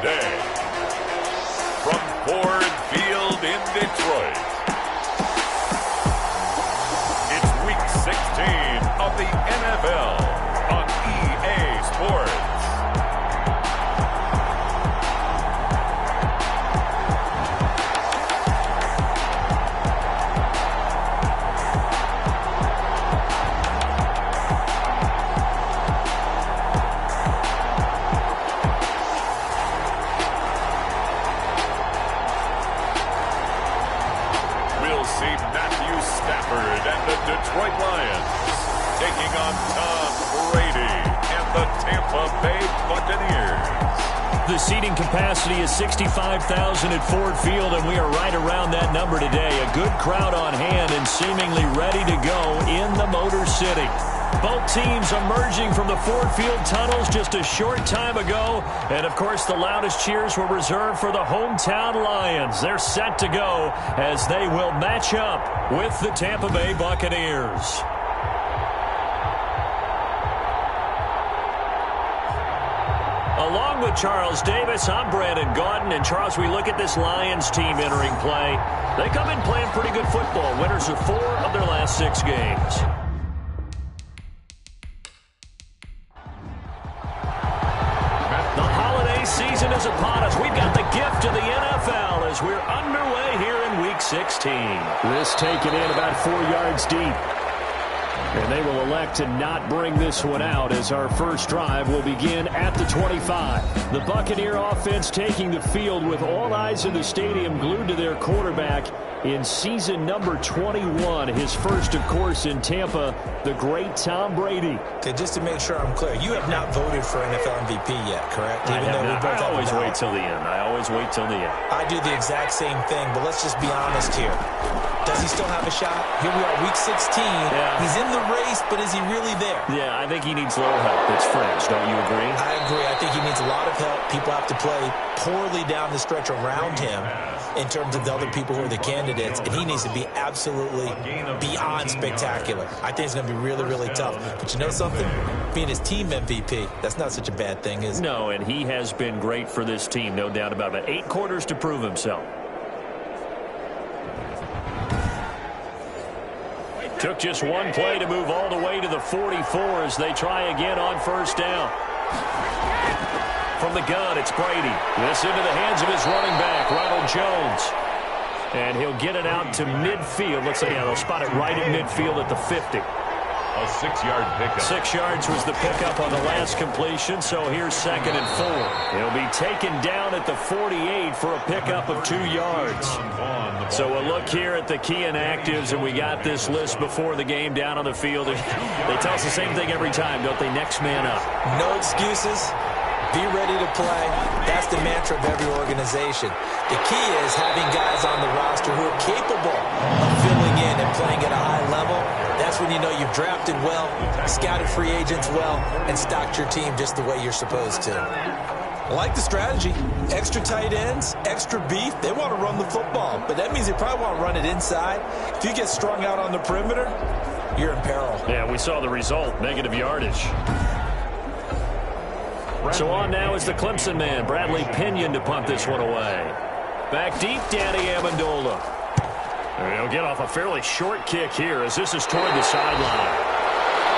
the day. From Ford Field in Detroit, it's Week 16 of the NFL on EA Sports. Detroit Lions taking on Tom Brady and the Tampa Bay Buccaneers. The seating capacity is 65,000 at Ford Field, and we are right around that number today. A good crowd on hand and seemingly ready to go in the Motor City. Both teams emerging from the Ford Field tunnels just a short time ago. And, of course, the loudest cheers were reserved for the hometown Lions. They're set to go as they will match up with the Tampa Bay Buccaneers. Along with Charles Davis, I'm Brandon Gaudin. And, Charles, we look at this Lions team entering play. They come in playing pretty good football. Winners of 4 of their last 6 games. Season is upon us. We've got the gift of the NFL as we're underway here in Week 16. This taken in about 4 yards deep. And they will elect to not bring this one out as our first drive will begin at the 25. The Buccaneer offense taking the field with all eyes in the stadium glued to their quarterback in season number 21. His first, of course, in Tampa, the great Tom Brady. Okay, just to make sure I'm clear, you have not voted for NFL MVP yet, correct? I always wait till the end. I do the exact same thing, but let's just be honest here. Does he still have a shot? Here we are, Week 16. Yeah. He's in the race, but is he really there? Yeah, I think he needs a little help. It's French. Don't you agree? I agree. I think he needs a lot of help. People have to play poorly down the stretch around him in terms of the other people who are the candidates, and he needs to be absolutely beyond spectacular. I think it's going to be really, really tough. But you know something? Being his team MVP, that's not such a bad thing, is it? No, and he has been great for this team, no doubt about it. 8 quarters to prove himself. Took just one play to move all the way to the 44 as they try again on first down. From the gun, it's Brady. This into the hands of his running back, Ronald Jones. And he'll get it out to midfield. Let's say, they'll spot it right at midfield at the 50. A 6-yard pickup. 6 yards was the pickup on the last completion, so here's 2nd and 4. He'll be taken down at the 48 for a pickup of 2 yards. So a look here at the key inactives, and we got this list before the game down on the field. They tell us the same thing every time, don't they? Next man up. No excuses. Be ready to play. That's the mantra of every organization. The key is having guys on the roster who are capable of filling in and playing at a high level. That's when you know you've drafted well, scouted free agents well, and stocked your team just the way you're supposed to. I like the strategy. Extra tight ends, extra beef. They want to run the football, but that means they probably want to run it inside. If you get strung out on the perimeter, you're in peril. Yeah, we saw the result, negative yardage. So on now is the Clemson man, Bradley Pinion, to punt this one away. Back deep, Danny Amendola. He'll get off a fairly short kick here as this is toward the sideline.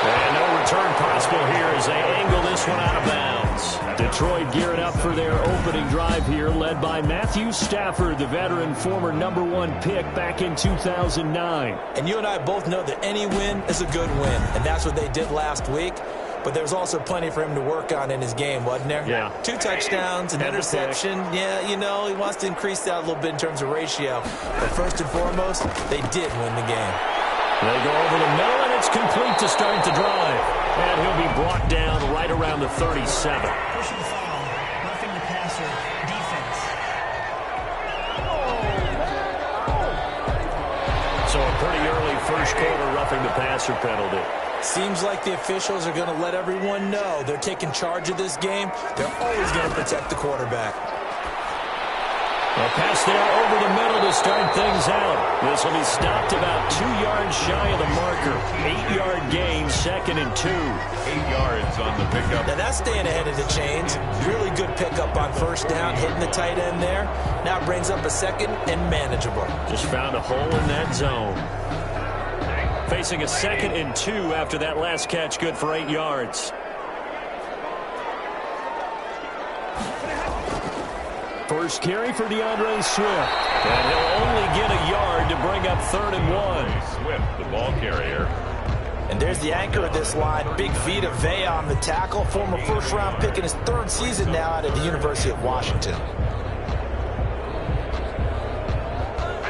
And no return possible here as they angle this one out of bounds. Detroit gearing up for their opening drive here, led by Matthew Stafford, the veteran former #1 pick back in 2009. And you and I both know that any win is a good win, and that's what they did last week. But there's also plenty for him to work on in his game, wasn't there? Yeah. 2 touchdowns, an interception. Yeah, you know, he wants to increase that a little bit in terms of ratio. But first and foremost, they did win the game. They go over the middle, and it's complete to start the drive. And he'll be brought down right around the 37. Personal foul, roughing the passer, defense. So a pretty early first quarter roughing the passer penalty. Seems like the officials are going to let everyone know they're taking charge of this game. They're always going to protect the quarterback. A pass there over the middle to start things out. This will be stopped about 2 yards shy of the marker. 8-yard gain, 2nd and 2. 8 yards on the pickup. Now that's staying ahead of the chains. Really good pickup on first down, hitting the tight end there. Now it brings up a 2nd and manageable. Just found a hole in that zone. Facing a 2nd and 2 after that last catch, good for 8 yards. First carry for DeAndre Swift. And he'll only get a yard to bring up 3rd and 1. Swift, the ball carrier. And there's the anchor of this line, Big Vita Vea on the tackle. Former first-round pick in his 3rd season now out of the University of Washington.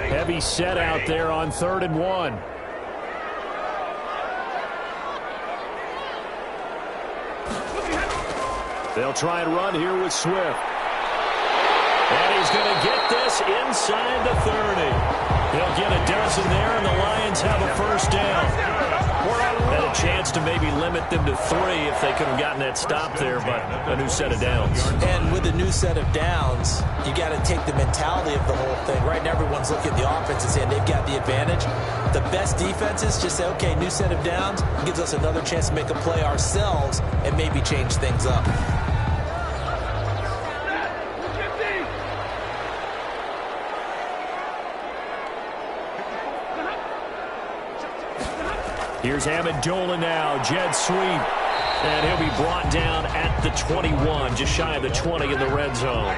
Heavy set out there on 3rd and 1. They'll try and run here with Swift. And he's going to get this inside the 30. He'll get a dozen there, and the Lions have a first down. Had a chance to maybe limit them to 3 if they could have gotten that stop there, but a new set of downs. And with a new set of downs, you got to take the mentality of the whole thing. Right now, everyone's looking at the offense and saying they've got the advantage. The best defenses just say, okay, new set of downs gives us another chance to make a play ourselves and maybe change things up. Here's Amendola now, jet sweep. And he'll be brought down at the 21, just shy of the 20 in the red zone.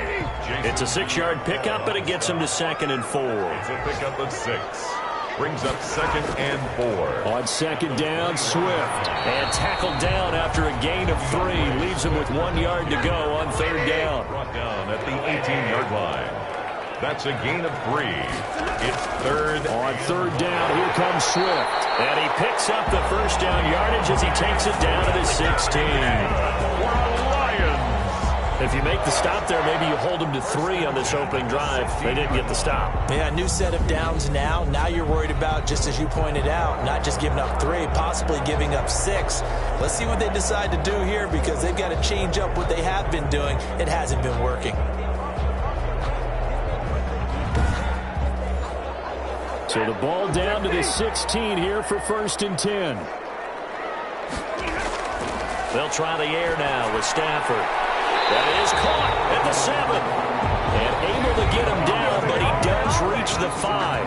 It's a 6-yard pickup, but it gets him to 2nd and 4. It's a pickup of 6. Brings up 2nd and 4. On 2nd down, Swift. And tackled down after a gain of 3. Leaves him with 1 yard to go on 3rd down. Brought down at the 18-yard line. That's a gain of 3. It's 3rd. On 3rd down, here comes Swift. And he picks up the first down yardage as he takes it down to the 16. Lions. If you make the stop there, maybe you hold them to 3 on this opening drive. They didn't get the stop. Yeah, new set of downs now. Now you're worried about, just as you pointed out, not just giving up 3, possibly giving up 6. Let's see what they decide to do here because they've got to change up what they have been doing. It hasn't been working. So the ball down to the 16 here for 1st and 10. They'll try the air now with Stafford. That is caught at the 7. And able to get him down, but he does reach the 5.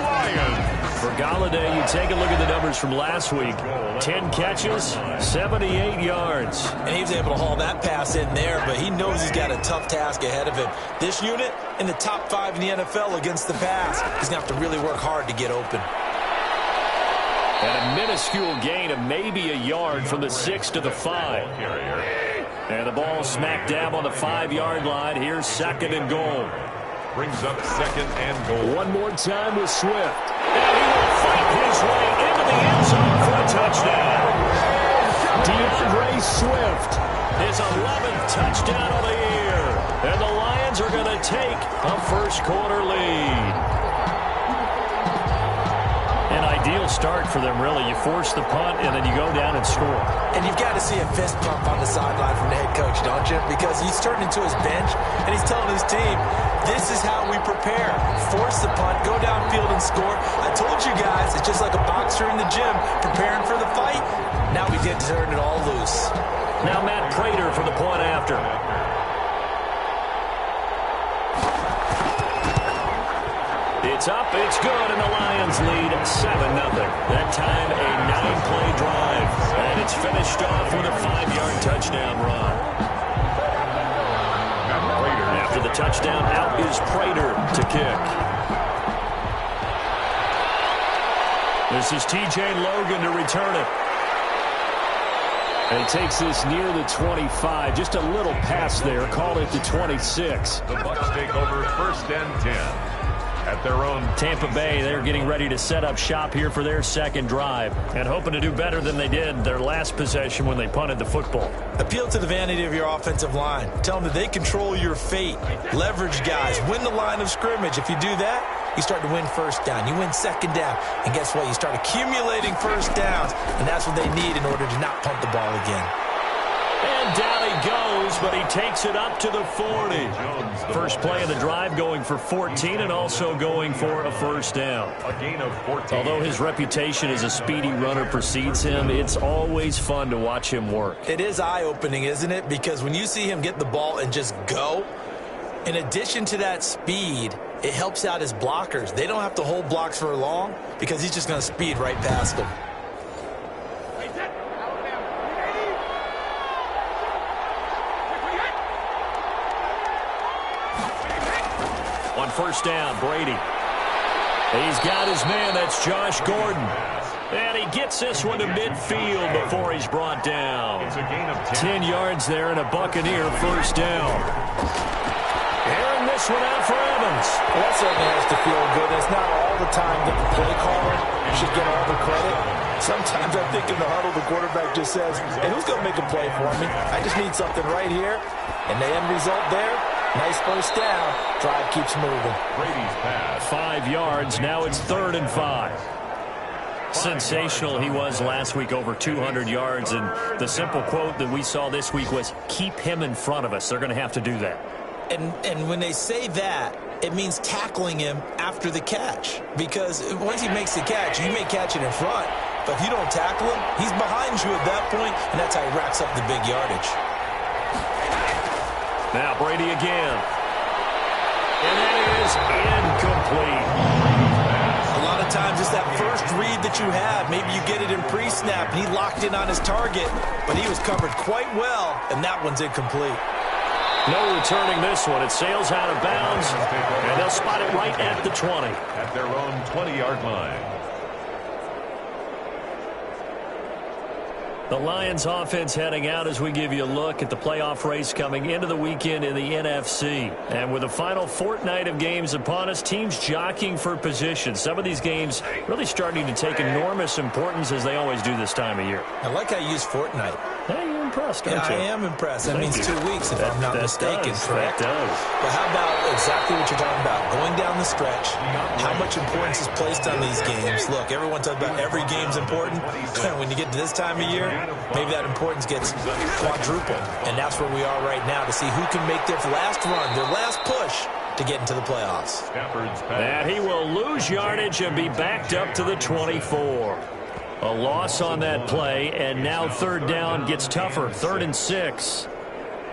Lions. For Galladay, you take a look at the numbers from last week. 10 catches, 78 yards. And he was able to haul that pass in there, but he knows he's got a tough task ahead of him. This unit in the top 5 in the NFL against the pass. He's going to have to really work hard to get open. And a minuscule gain of maybe a yard from the 6 to the 5. And the ball smack dab on the 5-yard line. Here's 2nd and goal. Brings up 2nd and goal. One more time with Swift. And he will fight his way into the end zone for a touchdown. DeAndre Swift, his 11th touchdown of the year. And the Lions are going to take a first-quarter lead. An ideal start for them, really. You force the punt, and then you go down and score. And you've got to see a fist pump on the sideline from the head coach, don't you? Because he's turned into his bench, and he's telling his team, this is how we prepare. Force the punt, go downfield and score. I told you guys, it's just like a boxer in the gym preparing for the fight. Now we get to turn it all loose. Now Matt Prater for the point after. It's up, it's good, and the Lions lead 7-0. That time a 9-play drive, and it's finished off with a 5-yard touchdown run. After the touchdown, out is Prater to kick. This is T.J. Logan to return it. And he takes this near the 25. Just a little pass there. Call it the 26. The Bucs take over 1st and 10. At their own. Tampa Bay, they're getting ready to set up shop here for their 2nd drive and hoping to do better than they did their last possession when they punted the football. Appeal to the vanity of your offensive line. Tell them that they control your fate. Leverage guys. Win the line of scrimmage. If you do that, you start to win 1st down. You win 2nd down. And guess what? You start accumulating 1st downs. And that's what they need in order to not punt the ball again. And down he goes, but he takes it up to the 40. First play of the drive, going for 14 and also going for a first down. A gain of 14. Although his reputation as a speedy runner precedes him, it's always fun to watch him work. It is eye-opening, isn't it? Because when you see him get the ball and just go, in addition to that speed, it helps out his blockers. They don't have to hold blocks for long because he's just going to speed right past them. On first down, Brady. He's got his man. That's Josh Gordon. And he gets this one to midfield before he's brought down. It's a gain of 10 yards there and a Buccaneer first down. Airing this one out for Evans. Well, that certainly has to feel good. It's not all the time that the play caller should get all the credit. Sometimes I think in the huddle, the quarterback just says, hey, who's going to make a play for me? I just need something right here. And the end result there, nice first down. Drive keeps moving. Brady's pass. 5 yards. Now it's 3rd and 5. Sensational he was last week, over 200 yards. And the simple quote that we saw this week was, keep him in front of us. They're going to have to do that. And when they say that, it means tackling him after the catch. Because once he makes the catch, you may catch it in front. But if you don't tackle him, he's behind you at that point, and that's how he racks up the big yardage. Now Brady again. And that is incomplete. A lot of times it's that first read that you have. Maybe you get it in pre-snap, and he locked in on his target, but he was covered quite well, and that one's incomplete. No returning this one. It sails out of bounds, and they'll spot it right at the 20. At their own 20-yard line. The Lions offense heading out as we give you a look at the playoff race coming into the weekend in the NFC. And with the final fortnight of games upon us, teams jockeying for position. Some of these games really starting to take enormous importance as they always do this time of year. I like how you use fortnight. Hey, you're impressed, aren't you? I am impressed. That means 2 weeks, if I'm not That mistaken, does. correct? That does. But how about exactly what you're talking about? Going down the stretch, how much importance is placed on these games. Look, everyone talks about every game's important. When you get to this time of year, maybe that importance gets quadrupled. And that's where we are right now to see who can make their last run, their last push to get into the playoffs. And he will lose yardage and be backed up to the 24. A loss on that play, and now 3rd down gets tougher. 3rd and 6.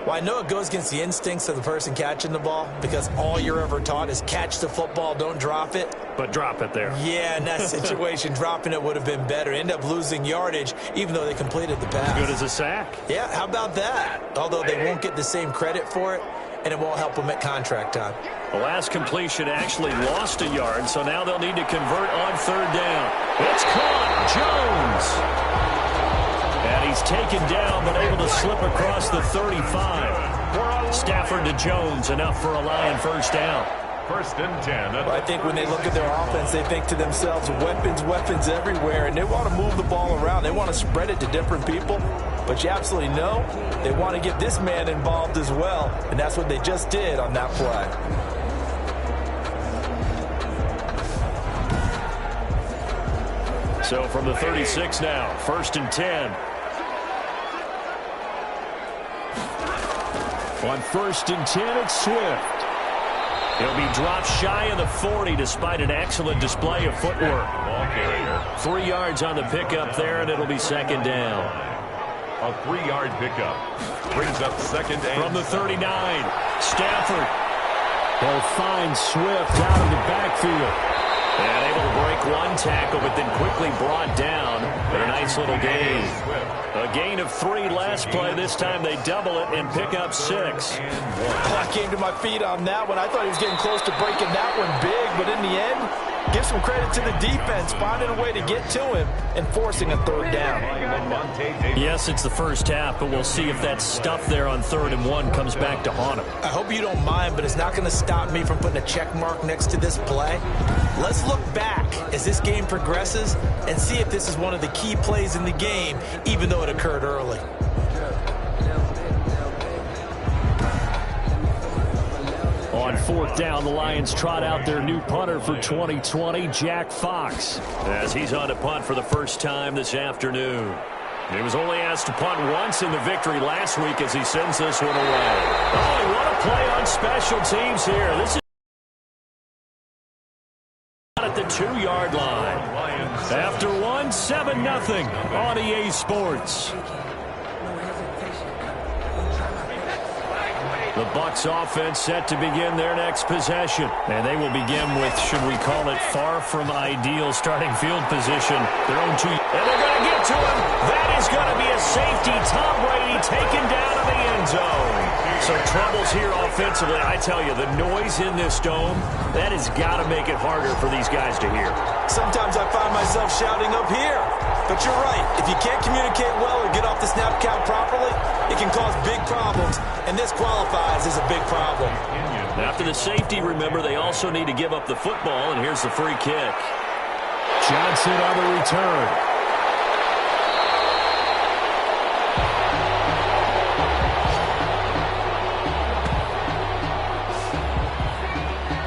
Well, I know it goes against the instincts of the person catching the ball because all you're ever taught is catch the football, don't drop it. But drop it there. Yeah, in that situation, dropping it would have been better. End up losing yardage, even though they completed the pass. Good as a sack. Yeah, how about that? Although they won't get the same credit for it, and it won't help them at contract time. The last completion actually lost a yard, so now they'll need to convert on 3rd down. It's caught. Jones. And he's taken down, but able to slip across the 35. Stafford to Jones, enough for a Lion first down. 1st and 10. Well, I think when they look at their offense, they think to themselves, weapons, weapons everywhere, and they want to move the ball around. They want to spread it to different people. But you absolutely know they want to get this man involved as well, and that's what they just did on that play. So from the 36 now, 1st and 10. On 1st and 10, it's Swift. He'll be dropped shy of the 40 despite an excellent display of footwork. 3 yards on the pickup there, and it'll be 2nd down. A 3-yard pickup brings up 2nd and from the 39. Stafford. They'll find Swift out of the backfield. And able to break one tackle, but then quickly brought down. But a nice little gain. A gain of 3 last play. This time they double it and pick up 6. I came to my feet on that one. I thought he was getting close to breaking that one big, but in the end, give some credit to the defense, finding a way to get to him and forcing a 3rd down. Yes, it's the first half, but we'll see if that stuff there on 3rd and 1 comes back to haunt him. I hope you don't mind, but it's not going to stop me from putting a check mark next to this play. Let's look back as this game progresses and see if this is one of the key plays in the game, even though it occurred early. On 4th down, the Lions trot out their new punter for 2020, Jack Fox, as he's on to punt for the first time this afternoon. He was only asked to punt once in the victory last week as he sends this one away. Oh, what a play on special teams here. This is at the 2-yard line. After one, 7-0 on EA Sports. The Bucs offense set to begin their next possession. And they will begin with, should we call it, far from ideal starting field position. Their own 2. And they're going to get to him. That is going to be a safety. Tom Brady taken down in the end zone. So troubles here offensively. I tell you, the noise in this dome, that has got to make it harder for these guys to hear. Sometimes I find myself shouting up here. But you're right. If you can't communicate well or get off the snap count properly, it can cause big problems. And this qualifies as a big problem. After the safety, remember, they also need to give up the football. And here's the free kick. Johnson on the return.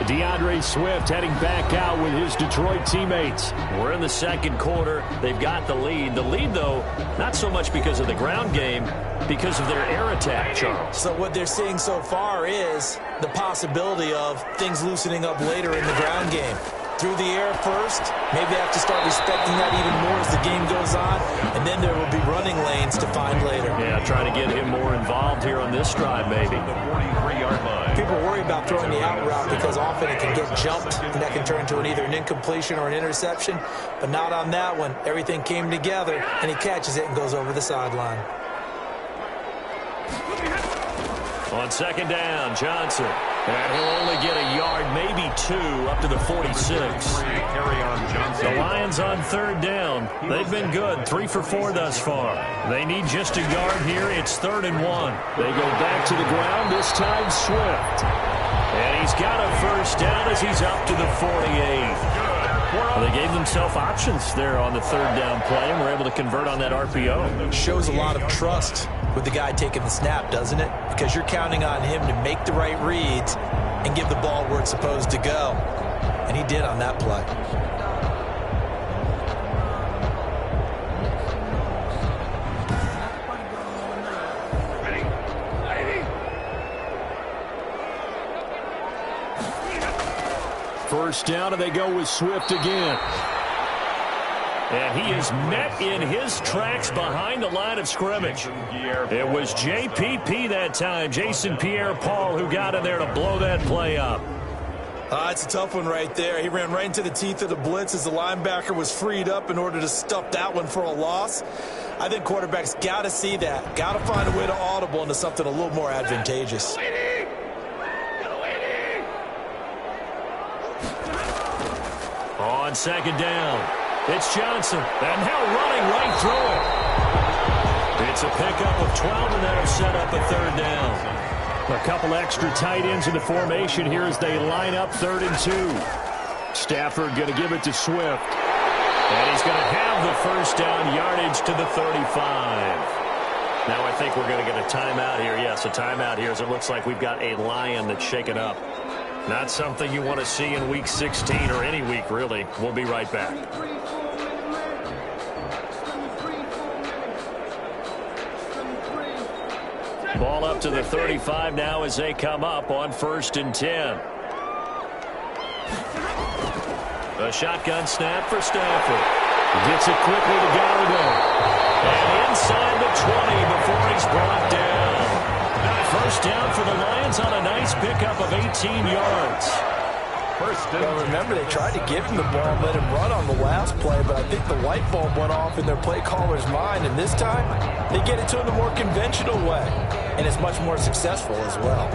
DeAndre Swift heading back out with his Detroit teammates. We're in the second quarter. They've got the lead. The lead, though, not so much because of the ground game, because of their air attack, Charles. So what they're seeing so far is the possibility of things loosening up later in the ground game. Through the air first, maybe they have to start respecting that even more as the game goes on, and then there will be running lanes to find later. Yeah, trying to get him more involved here on this drive, maybe. The 43-yard line. People worry about throwing the out route because often it can get jumped, and that can turn into either an incompletion or an interception, but not on that one. Everything came together, and he catches it and goes over the sideline. On second down, Johnson. And he'll only get a yard, maybe 2, up to the 46. Carry on Johnson. The Lions on third down. They've been good, 3 for 4 thus far. They need just a yard here. It's 3rd and 1. They go back to the ground, this time Swift. And he's got a first down as he's up to the 48. Well, they gave themselves options there on the third down play and were able to convert on that RPO. Shows a lot of trust with the guy taking the snap, doesn't it? Because you're counting on him to make the right reads and give the ball where it's supposed to go. And he did on that play. First down, and they go with Swift again. And he is met in his tracks behind the line of scrimmage. It was JPP that time, Jason Pierre-Paul, who got in there to blow that play up. It's a tough one right there. He ran right into the teeth of the blitz as the linebacker was freed up in order to stuff that one for a loss. I think quarterbacks got to see that. Got to find a way to audible into something a little more advantageous. On second down, it's Johnson, and now running right through it. It's a pickup of 12, and that'll set up a third down. A couple extra tight ends in the formation here as they line up 3rd and 2. Stafford going to give it to Swift, and he's going to have the first down yardage to the 35. Now I think we're going to get a timeout here. Yes, a timeout here as it looks like we've got a Lion that's shaken up. Not something you want to see in Week 16 or any week, really. We'll be right back. Ball up to the 35 now as they come up on 1st and 10. A shotgun snap for Stafford. Gets it quickly to Gallagher. And inside the 20 before he's brought down. First down for the Lions on a nice pickup of 18 yards. Well, remember, they tried to give him the ball and let him run on the last play, but I think the light bulb went off in their play caller's mind, and this time they get it to him the more conventional way, and it's much more successful as well.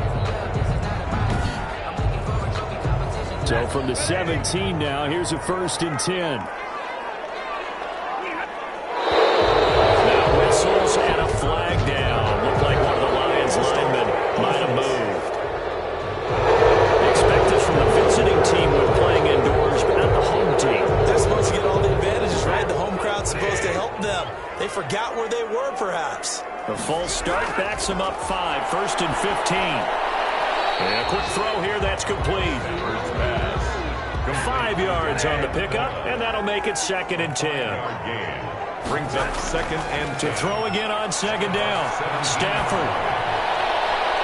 So from the 17 now, here's a 1st and 10. Now whistles and a flag down. Looked like one of the Lions linemen might have moved. Expect this from the visiting team when playing indoors, but not the home team. They're supposed to get all the advantages, right? The home crowd's supposed to help them. They forgot where they were, perhaps. The false start backs them up 5, 1st and 15. And a quick throw here, that's complete. 5 yards on the pickup, and that'll make it 2nd and 10. Brings up 2nd and 10. To throw again on 2nd down. Stafford.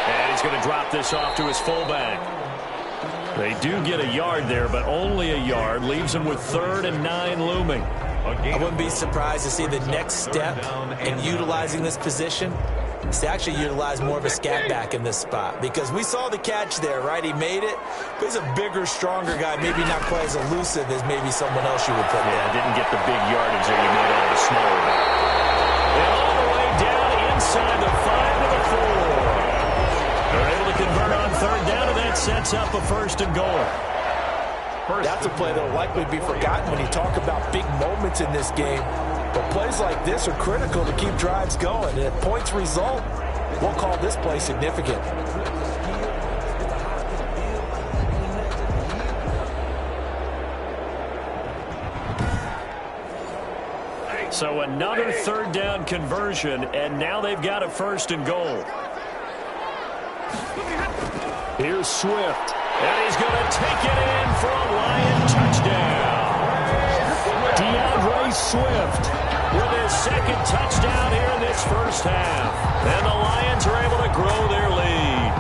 And he's going to drop this off to his fullback. They do get a yard there, but only a yard. Leaves him with 3rd and 9 looming. I wouldn't be surprised to see the next step in utilizing this position is to actually utilize more of a scat back in this spot, because we saw the catch there, right? He made it, but he's a bigger, stronger guy, maybe not quite as elusive as maybe someone else you would put there. Yeah, didn't get the big yardage there you made out of the smaller back. And all the way down inside the 5 to the 4. They're able to convert on 3rd down, and that sets up a 1st and goal. That's a play that will likely be forgotten when you talk about big moments in this game. But plays like this are critical to keep drives going. And if points result, we'll call this play significant. So another 3rd down conversion, and now they've got a 1st and goal. Here's Swift. And he's going to take it in for a Lion touchdown. DeAndre Swift with his 2nd touchdown here in this first half. And the Lions are able to grow their lead.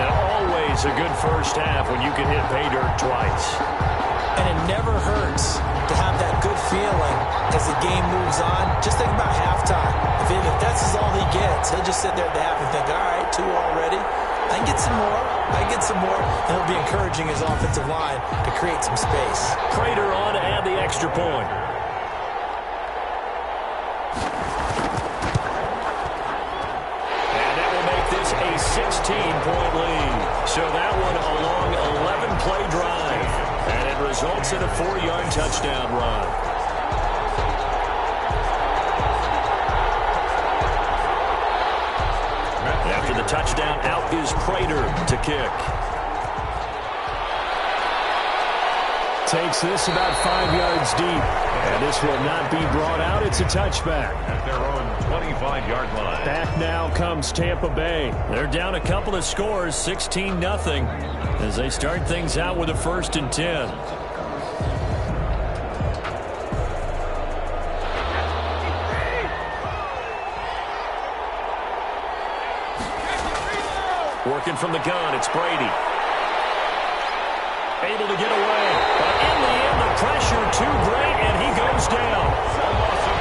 And always a good first half when you can hit pay dirt twice. And it never hurts to have that good feeling as the game moves on. Just think about halftime. If that's all he gets, he'll just sit there at the half and think, all right, 2 already. I can get some more. And he'll be encouraging his offensive line to create some space. Prater on to add the extra point. And that will make this a 16-point lead. So that one a long 11-play drive. And it results in a 4-yard touchdown run. After the touchdown, out is Prater to kick. Takes this about 5 yards deep. And this will not be brought out. It's a touchback. At their own 25-yard line. Back now comes Tampa Bay. They're down a couple of scores, 16-0, as they start things out with a 1st and 10. Working from the gun, it's Brady. Able to get away. But in the end, the pressure too great, and he goes down. A loss of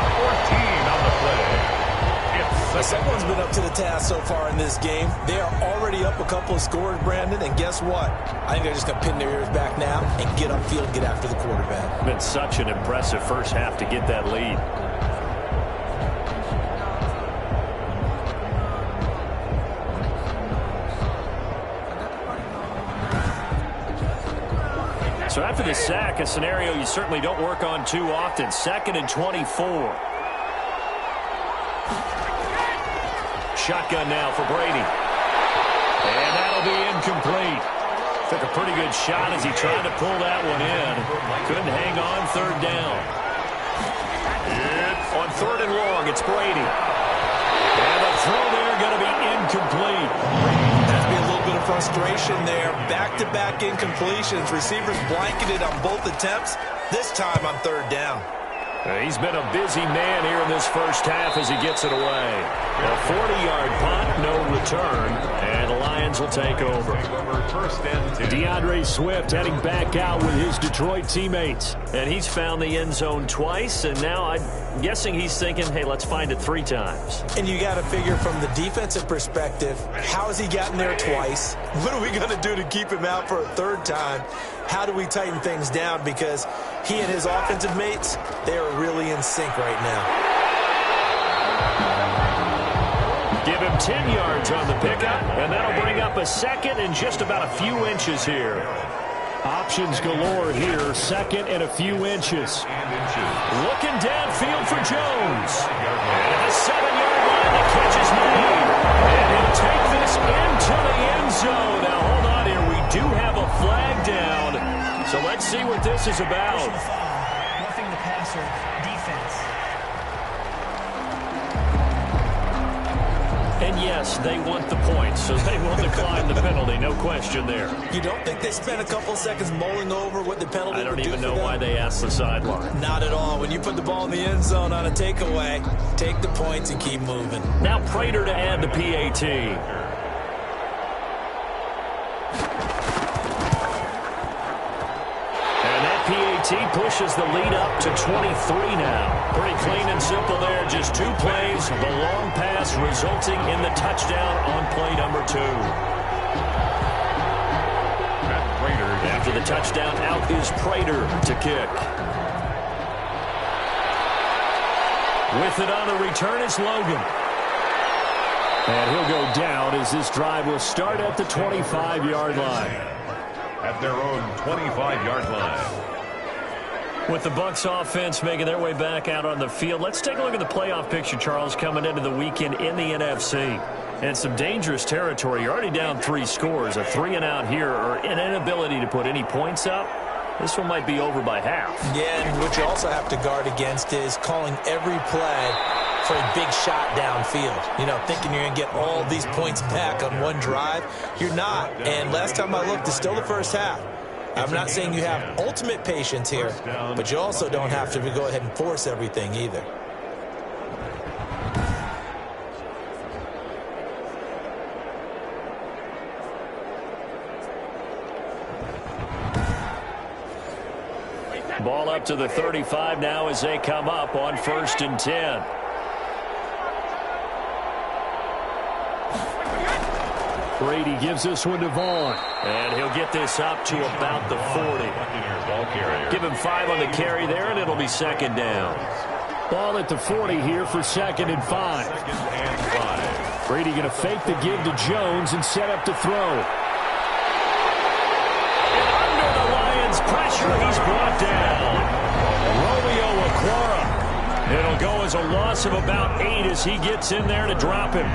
14 on the play. Someone's been up to the task so far in this game. They are already up a couple of scores, Brandon, and guess what? I think they're just going to pin their ears back now and get upfield, get after the quarterback. Been such an impressive first half to get that lead. So after the sack, a scenario you certainly don't work on too often. 2nd and 24. Shotgun now for Brady. And that'll be incomplete. Took a pretty good shot as he tried to pull that one in. Couldn't hang on 3rd down. On 3rd and long, it's Brady. And the throw there going to be incomplete. That's be a little bit of frustration there. Back-to-back incompletions. Receivers blanketed on both attempts. This time on 3rd down. He's been a busy man here in this first half as he gets it away. A 40-yard punt, no return, and the Lions will take over. DeAndre Swift heading back out with his Detroit teammates. And he's found the end zone twice, and now I'm guessing he's thinking, hey, let's find it 3 times. And you got to figure from the defensive perspective, how has he gotten there twice? What are we going to do to keep him out for a 3rd time? How do we tighten things down? Because he and his offensive mates, they are really in sync right now. Give him 10 yards on the pickup, and that'll bring up a 2nd and just about a few inches here. Options galore here, 2nd and a few inches. Looking downfield for Jones. And at the 7-yard line, the catch is made. And he'll take this into the end zone. Now, hold on here. We do have a flag down. So let's see what this is about. Roughing the passer, defense. And yes, they want the points, so they will decline the penalty. No question there. You don't think they spent a couple seconds mulling over what the penalty would do? I don't even know why they asked the sideline. Not at all. When you put the ball in the end zone on a takeaway, take the points and keep moving. Now Prater to add the PAT. PAT pushes the lead up to 23 now. Pretty clean and simple there. Just 2 plays. The long pass resulting in the touchdown on play number 2. After the touchdown, out is Prater to kick. With it on the return is Logan. And he'll go down as this drive will start at the 25-yard line. At their own 25-yard line. With the Bucs offense making their way back out on the field, let's take a look at the playoff picture, Charles, coming into the weekend in the NFC. And some dangerous territory. You're already down 3 scores. A 3-and-out here or an inability to put any points up. This one might be over by half. Yeah, and what you also have to guard against is calling every play for a big shot downfield. You know, thinking you're going to get all these points back on one drive. You're not. And last time I looked, it's still the first half. I'm not saying you have ultimate patience here, but you also don't have to go ahead and force everything either. Ball up to the 35 now as they come up on 1st and 10. Brady gives this one to Vaughn. And he'll get this up to about the 40. Give him 5 on the carry there, and it'll be 2nd down. Ball at the 40 here for 2nd and 5. Brady going to fake the give to Jones and set up to throw. And under the Lions' pressure, he's brought down. Romeo Okwara. It'll go as a loss of about 8 as he gets in there to drop him.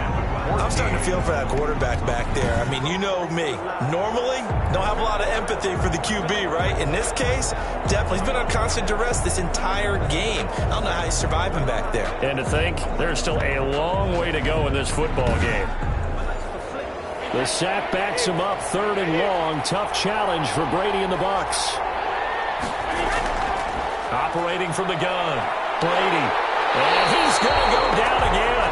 I'm starting to feel for that quarterback back there. I mean, you know me. Normally, don't have a lot of empathy for the QB, right? In this case, definitely. He's been on constant duress this entire game. I don't know how he's surviving back there. And to think, there's still a long way to go in this football game. The sack backs him up 3rd and long. Tough challenge for Brady and the Bucs. Operating from the gun. Brady. And he's going to go down again.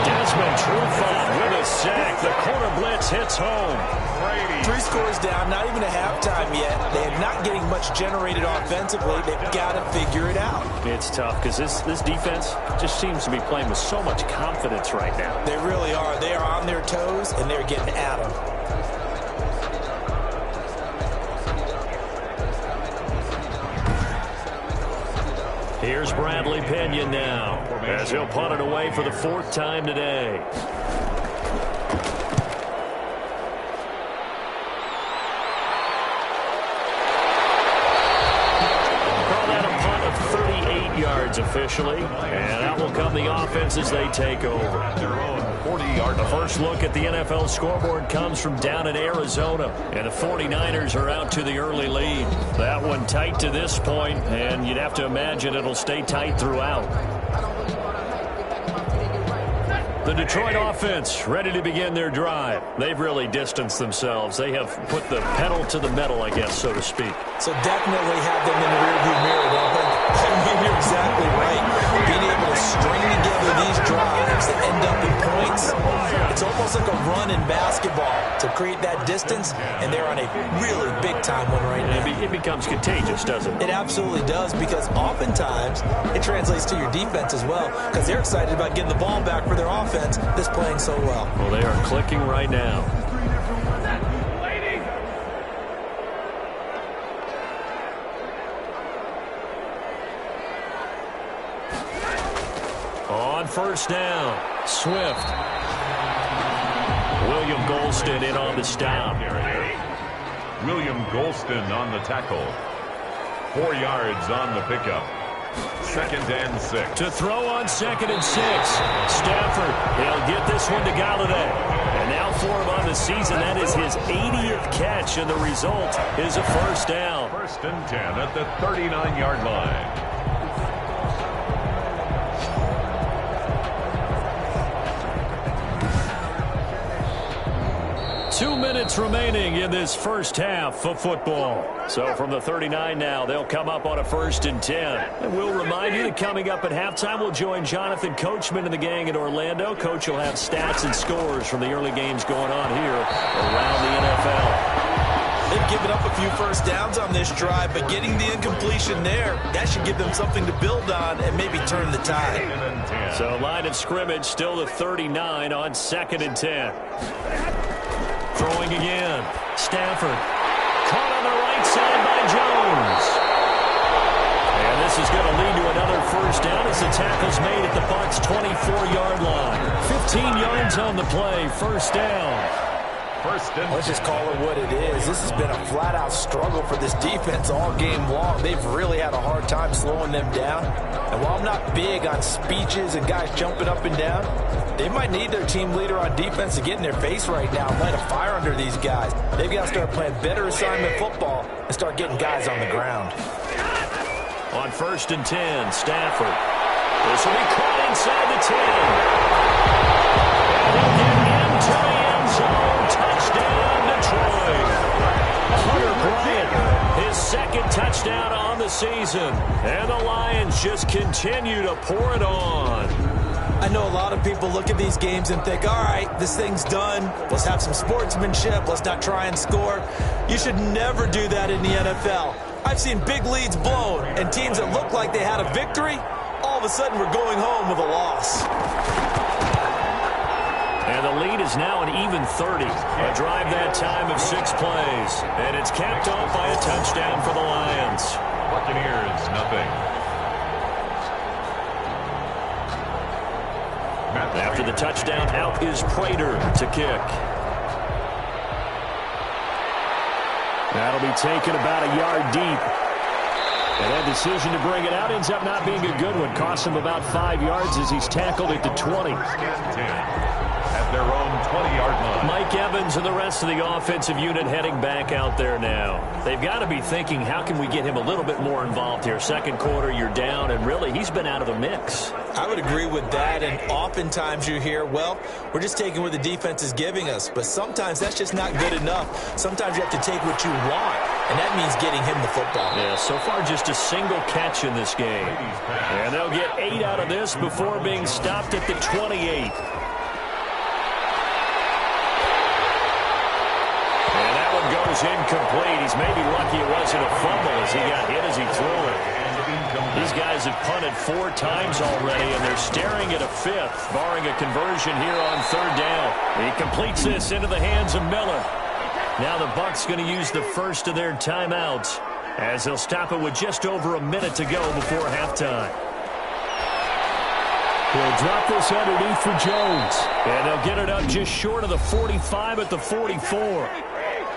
Desmond Trufant with a sack. The corner blitz hits home. 3 scores down, not even a halftime yet. They're not getting much generated offensively. They've got to figure it out. It's tough because this defense just seems to be playing with so much confidence right now. They really are. They are on their toes, and they're getting at them. Here's Bradley Pinion now as he'll punt it away for the 4th time today. Call that a punt of 38 yards officially, and out will come the offense as they take over. The first look at the NFL scoreboard comes from down in Arizona, and the 49ers are out to the early lead. That one tight to this point, and you'd have to imagine it'll stay tight throughout. The Detroit offense ready to begin their drive. They've really distanced themselves. They have put the pedal to the metal, I guess, so to speak. So definitely have them in the rearview mirror, don't they? I mean, you're exactly right. Being able to string together these drives that end up in points, it's almost like a run in basketball to create that distance, and they're on a really big-time one right now. It becomes contagious, doesn't it? It absolutely does, because oftentimes it translates to your defense as well, because they're excited about getting the ball back for their offense that's playing so well. Well, they are clicking right now. On 1st down, Swift. William Golston in on the stop. William Golston on the tackle. 4 yards on the pickup. 2nd and 6. To throw on 2nd and 6. Stafford, he'll get this one to Galladay. And now for him on the season, that is his 80th catch, and the result is a 1st down. 1st and 10 at the 39-yard line. 2 minutes remaining in this first half of football. So from the 39 now, they'll come up on a 1st and 10. And we'll remind you that coming up at halftime, we'll join Jonathan Coachman and the gang in Orlando. Coach will have stats and scores from the early games going on here around the NFL. They've given up a few first downs on this drive, but getting the incompletion there, that should give them something to build on and maybe turn the tide. So line of scrimmage still the 39 on 2nd and 10. Throwing again. Stafford. Caught on the right side by Jones. And this is going to lead to another first down as the tackle's made at the Bucs' 24-yard line. 15 yards on the play. First down. Let's just call it what it is. This has been a flat-out struggle for this defense all game long. They've really had a hard time slowing them down. And while I'm not big on speeches and guys jumping up and down, they might need their team leader on defense to get in their face right now and light a fire under these guys. They've got to start playing better assignment football and start getting guys on the ground. On 1st and 10, Stafford. This will be caught inside the 10. And he'll get into the end zone. Touchdown, Detroit. Hunter Bryant, his 2nd touchdown on the season. And the Lions just continue to pour it on. I know a lot of people look at these games and think, all right, this thing's done. Let's have some sportsmanship. Let's not try and score. You should never do that in the NFL. I've seen big leads blown and teams that look like they had a victory, all of a sudden we're going home with a loss. And the lead is now an even 30. A drive that time of 6 plays. And it's capped off by a touchdown for the Lions. Buccaneers, nothing. After the touchdown, out is Prater to kick. That'll be taken about a yard deep. And that decision to bring it out ends up not being a good one. Costs him about 5 yards as he's tackled at the 20. At their own 20-yard line. Mike Evans and the rest of the offensive unit heading back out there now. They've got to be thinking, how can we get him a little bit more involved here? 2nd quarter, you're down, and really, he's been out of the mix. I would agree with that, and oftentimes you hear, well, we're just taking what the defense is giving us, but sometimes that's just not good enough. Sometimes you have to take what you want, and that means getting him the football. Yeah, so far just a single catch in this game. And they'll get 8 out of this before being stopped at the 28. Goes incomplete. He's maybe lucky it wasn't a fumble as he got hit as he threw it. These guys have punted 4 times already, and they're staring at a 5th, barring a conversion here on 3rd down. He completes this into the hands of Miller. Now the Bucs going to use the first of their timeouts as they'll stop it with just over a minute to go before halftime. He'll drop this underneath for Jones, and they'll get it up just short of the 45 at the 44.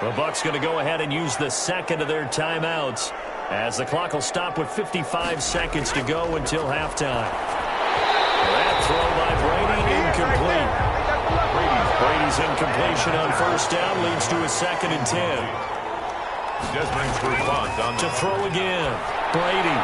The Bucs going to go ahead and use the 2nd of their timeouts as the clock will stop with 55 seconds to go until halftime. That throw by Brady incomplete. Brady's incompletion on 1st down leads to a 2nd and 10. Desmond's response on to throw again. Brady.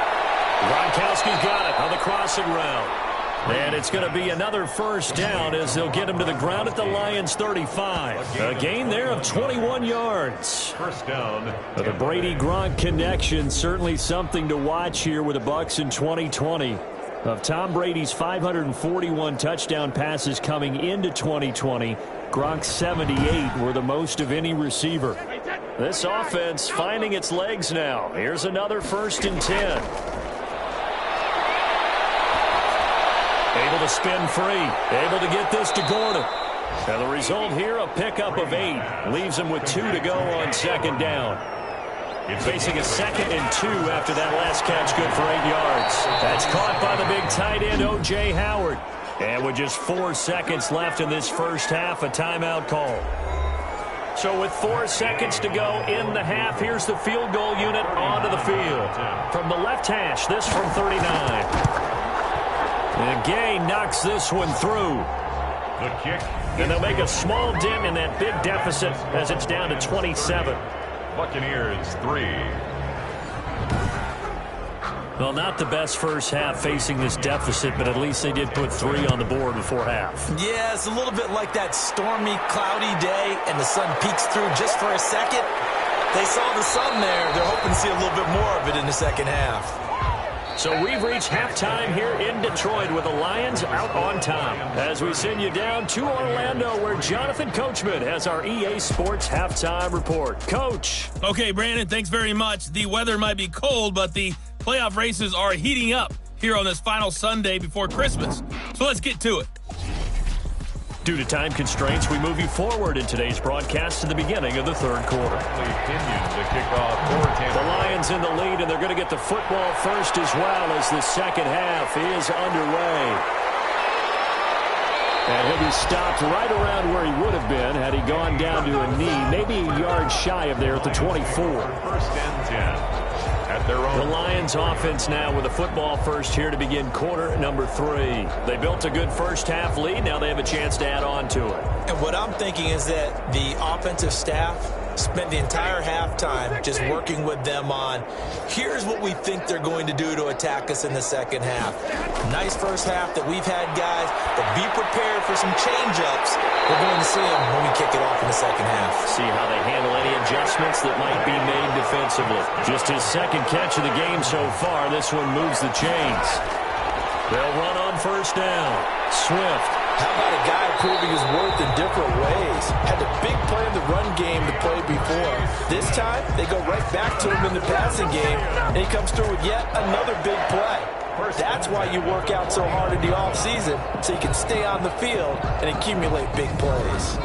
Gronkowski's got it on the crossing route. And it's going to be another first down as they'll get him to the ground at the Lions' 35. A gain there of 21 yards. First down. But the Brady-Gronk connection, certainly something to watch here with the Bucs in 2020. Of Tom Brady's 541 touchdown passes coming into 2020, Gronk's 78 were the most of any receiver. This offense finding its legs now. Here's another 1st and 10. Able to spin free. Able to get this to Gordon. And the result here, a pickup of 8. Leaves him with 2 to go on 2nd down. Facing a 2nd and 2 after that last catch, good for 8 yards. That's caught by the big tight end, O.J. Howard. And with just 4 seconds left in this first half, a timeout call. So with 4 seconds to go in the half, here's the field goal unit onto the field. From the left hash, this from 39. And Gay knocks this one through. The kick. And they'll make a small dent in that big deficit as it's down to 27. Buccaneers 3. Well, not the best first half facing this deficit, but at least they did put 3 on the board before half. Yeah, it's a little bit like that stormy, cloudy day, and the sun peeks through just for a second. They saw the sun there. They're hoping to see a little bit more of it in the second half. So we've reached halftime here in Detroit with the Lions out on top. As we send you down to Orlando, where Jonathan Coachman has our EA Sports halftime report. Coach. Okay, Brandon, thanks very much. The weather might be cold, but the playoff races are heating up here on this final Sunday before Christmas. So let's get to it. Due to time constraints, we move you forward in today's broadcast to the beginning of the third quarter. The Lions in the lead, and they're going to get the football first as well as the second half is underway. And he'll be stopped right around where he would have been had he gone down to a knee, maybe a yard shy of there at the 24. First and 10. At their own. The Lions offense now with the football first here to begin quarter number 3. They built a good first half lead. Now they have a chance to add on to it. And what I'm thinking is that the offensive staff spent the entire halftime just working with them on, here's what we think they're going to do to attack us in the second half. Nice first half that we've had, guys, but be prepared for some change-ups. We're going to see them when we kick it off in the second half. See how they handle any adjustments that might be made defensively. Just his second catch of the game so far. This one moves the chains. They'll run on first down. Swift. How about a guy proving his worth in different ways? Had a big play in the run game to play before. This time, they go right back to him in the passing game, and he comes through with yet another big play. That's why you work out so hard in the offseason, so you can stay on the field and accumulate big plays.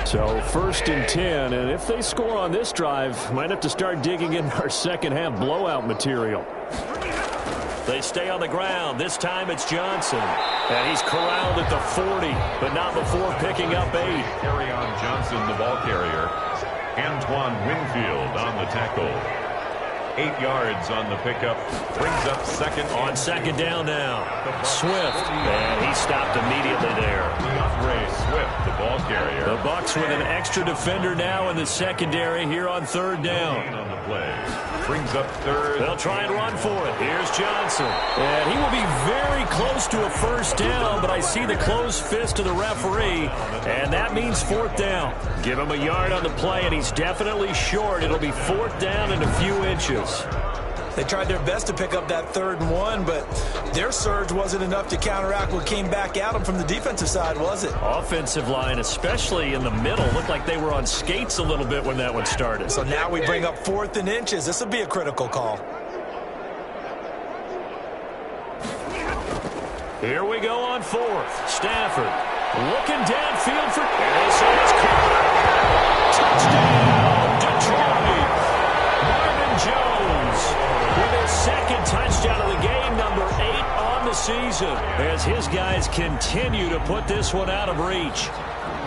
So first and 10, and if they score on this drive, might have to start digging in our second half blowout material. They stay on the ground. This time it's Johnson. And he's corralled at the 40, but not before picking up 8. Carry on Johnson, the ball carrier. Antoine Winfield on the tackle. 8 yards on the pickup. Brings up second. On second down now. Swift. And he stopped immediately there. Ray Swift, the ball carrier. The Bucs with an extra defender now in the secondary here on third down. On the play. Brings up third. They'll try and run for it. Here's Johnson. And he will be very close to a first down, but I see the closed fist of the referee, and that means fourth down. Give him a yard on the play, and he's definitely short. It'll be fourth down and a few inches. They tried their best to pick up that 3rd and 1, but their surge wasn't enough to counteract what came back at them from the defensive side, was it? Offensive line, especially in the middle, looked like they were on skates a little bit when that one started. So now we bring up 4th and inches. This will be a critical call. Here we go on 4th. Stafford looking downfield for... And they say it's caught. Touchdown, Detroit. Marvin Jones with his second touchdown of the game, number 8 on the season, as his guys continue to put this one out of reach.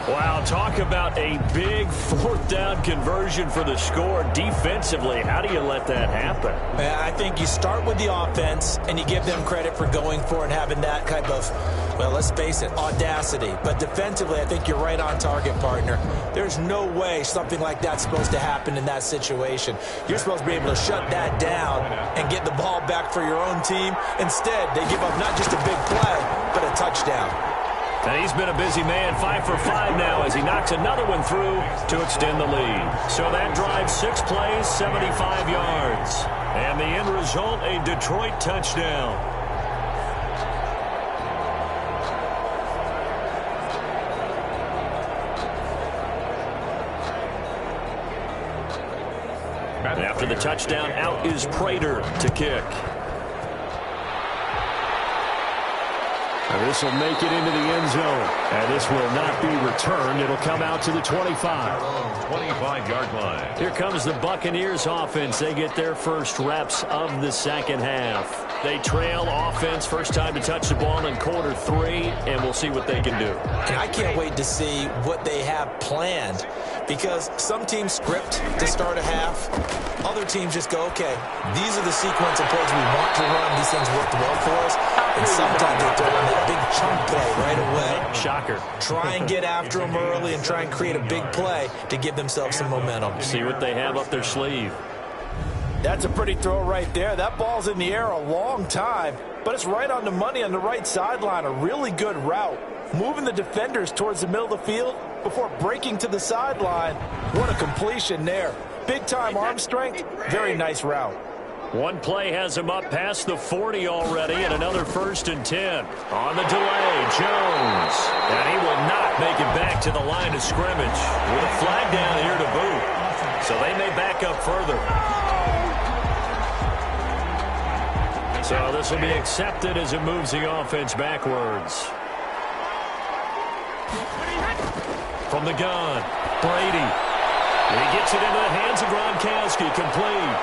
Wow, talk about a big fourth down conversion for the score. Defensively, how do you let that happen? I think you start with the offense, and you give them credit for going for it and having that kind of, well, let's face it, audacity. But defensively, I think you're right on target, partner. There's no way something like that's supposed to happen in that situation. You're supposed to be able to shut that down and get the ball back for your own team. Instead, they give up not just a big play, but a touchdown. And he's been a busy man, 5 for 5 now as he knocks another one through to extend the lead. So that drive, 6 plays, 75 yards. And the end result, a Detroit touchdown. After the touchdown, out is Prater to kick. And this will make it into the end zone. And this will not be returned. It'll come out to the 25. 25-yard line. Here comes the Buccaneers offense. They get their first reps of the second half. They trail offense, first time to touch the ball in quarter 3, and we'll see what they can do. And I can't wait to see what they have planned, because some teams script to start a half. other teams just go, okay, these are the sequence of plays we want to run. These things worked well for us. And sometimes they throw in that big chunk play right away. Shocker. Try and get after them early and try and create a big play to give themselves some momentum. See what they have up their sleeve. That's a pretty throw right there. That ball's in the air a long time, but it's right on the money on the right sideline. A really good route. Moving the defenders towards the middle of the field before breaking to the sideline. What a completion there. Big-time arm strength. Very nice route. One play has him up past the 40 already, and another 1st and 10. On the delay, Jones. And he will not make it back to the line of scrimmage with a flag down here to boot. So they may back up further. So this will be accepted as it moves the offense backwards. From the gun, Brady. He gets it into the hands of Gronkowski, complete.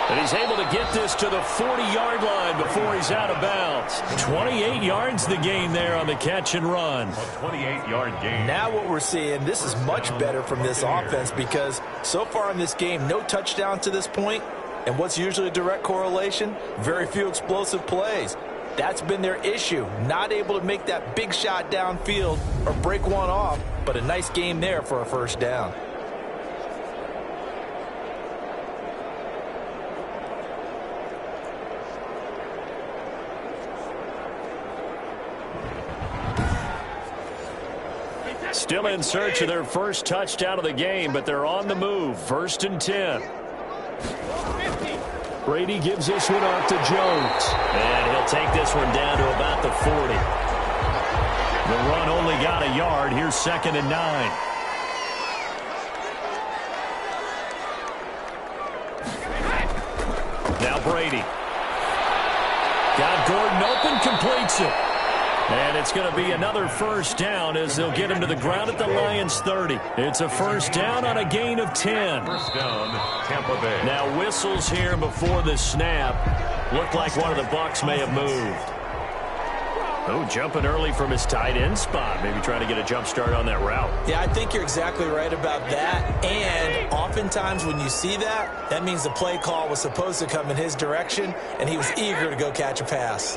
And he's able to get this to the 40-yard line before he's out of bounds. 28 yards the gain there on the catch and run. A 28-yard gain. Now what we're seeing, this is much better from this offense because so far in this game, no touchdown to this point. And what's usually a direct correlation? Very few explosive plays. That's been their issue. Not able to make that big shot downfield or break one off, but a nice game there for a first down. Still in search of their first touchdown of the game, but they're on the move. 1st and 10. Brady gives this one off to Jones. And he'll take this one down to about the 40. The run only got a yard. Here's 2nd and 9. Now Brady. Got Gordon open, completes it. And it's going to be another first down as they'll get him to the ground at the Lions' 30. It's a first down on a gain of 10. First down, Tampa Bay. Now whistles here before the snap. Looked like one of the Bucs may have moved. Oh, jumping early from his tight end spot. Maybe trying to get a jump start on that route. Yeah, I think you're exactly right about that. And oftentimes when you see that, that means the play call was supposed to come in his direction, and he was eager to go catch a pass.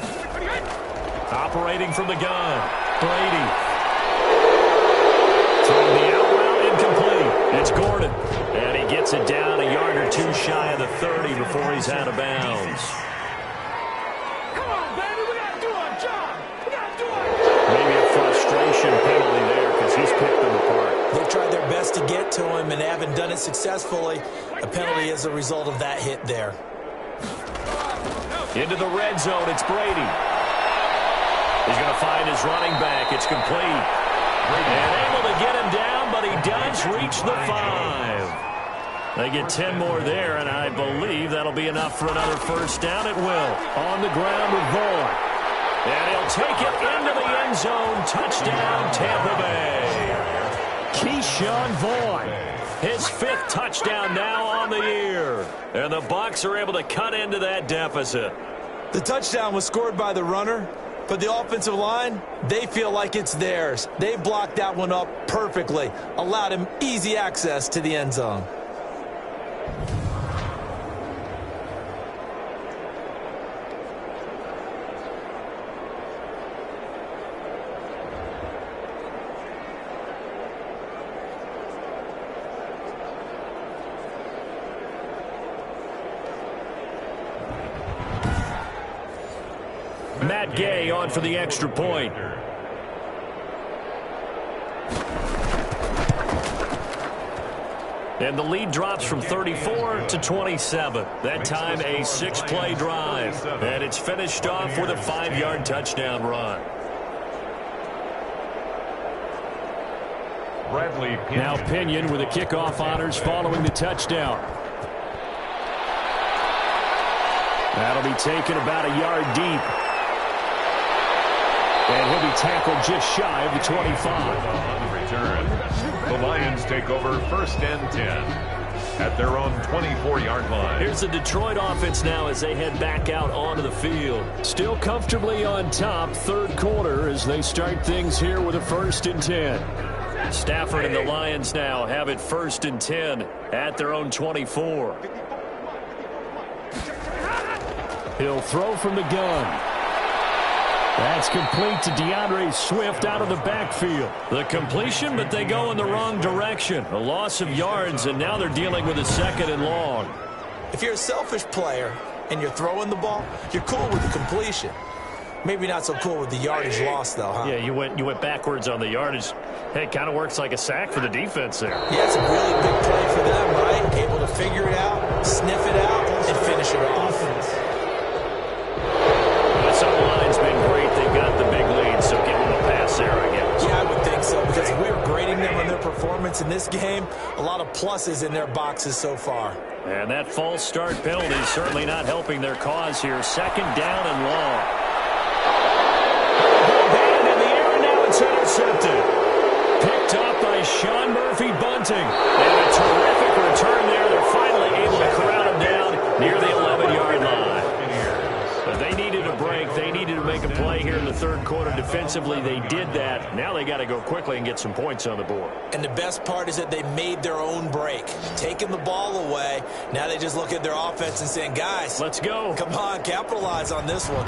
Operating from the gun, Brady. Throwing the out route, incomplete. It's Gordon. And he gets it down a yard or two shy of the 30 before he's out of bounds. Come on, baby, we got to do our job. We got to do our job. Maybe a frustration penalty there because he's picked them apart. They've tried their best to get to him and haven't done it successfully. A penalty is a result of that hit there. Into the red zone, it's Brady. He's going to find his running back. It's complete. And able to get him down, but he does reach the 5. They get 10 more there, and I believe that'll be enough for another first down. It will. On the ground with Vaughn. And he'll take it into the end zone. Touchdown, Tampa Bay. Keyshawn Vaughn. His 5th touchdown now on the year. And the Bucs are able to cut into that deficit. The touchdown was scored by the runner. But the offensive line, they feel like it's theirs. They blocked that one up perfectly, allowed him easy access to the end zone. Matt Gay on for the extra point. And the lead drops from 34 to 27. That time a 6-play drive. And it's finished off with a 5-yard touchdown run. Bradley Pinion. Now Pinion with the kickoff honors following the touchdown. That'll be taken about a yard deep. And he'll be tackled just shy of the 25. On return, the Lions take over 1st and 10 at their own 24-yard line. Here's the Detroit offense now as they head back out onto the field. Still comfortably on top, 3rd quarter as they start things here with a 1st and 10. Stafford and the Lions now have it 1st and 10 at their own 24. He'll throw from the gun. That's complete to DeAndre Swift out of the backfield. The completion, but they go in the wrong direction. A loss of yards, and now they're dealing with a 2nd and long. If you're a selfish player and you're throwing the ball, you're cool with the completion. Maybe not so cool with the yardage loss, though, huh? Yeah, you went backwards on the yardage. Hey, it kind of works like a sack for the defense there. Yeah, it's a really big play for them, right? Able to figure it out, sniff it out, and finish it off. So the line's been great. They've got the big lead, so give them a pass there, I guess. Yeah, I would think so, because if we were grading them on their performance in this game, a lot of pluses in their boxes so far. And that false start penalty is certainly not helping their cause here. 2nd down and long. Band in the air, and now it's intercepted. Picked up by Sean Murphy-Bunting. And a terrific return there. They're finally able to corral him down near the 11-yard line. But they needed a break. They needed to make a play here in the 3rd quarter. Defensively, they did that. Now they got to go quickly and get some points on the board. And the best part is that they made their own break. Taking the ball away. Now they just look at their offense and saying, guys, let's go. Come on, capitalize on this one.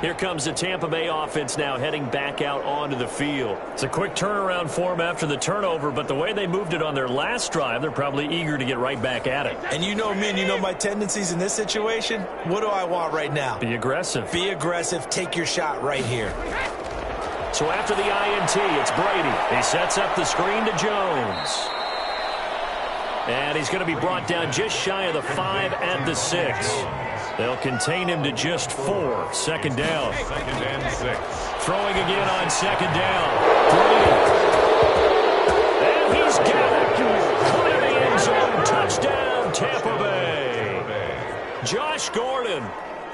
Here comes the Tampa Bay offense now heading back out onto the field. It's a quick turnaround for them after the turnover, but the way they moved it on their last drive, they're probably eager to get right back at it. And you know me and you know my tendencies in this situation. What do I want right now? Be aggressive. Be aggressive. Take your shot right here. So after the INT, it's Brady. He sets up the screen to Jones. And he's going to be brought down just shy of the 5 at the 6. They'll contain him to just 4. 2nd down. 2nd and 6. Throwing again on 2nd down. Brady. And he's got it. Clear the end zone. Touchdown, Tampa Bay. Josh Gordon,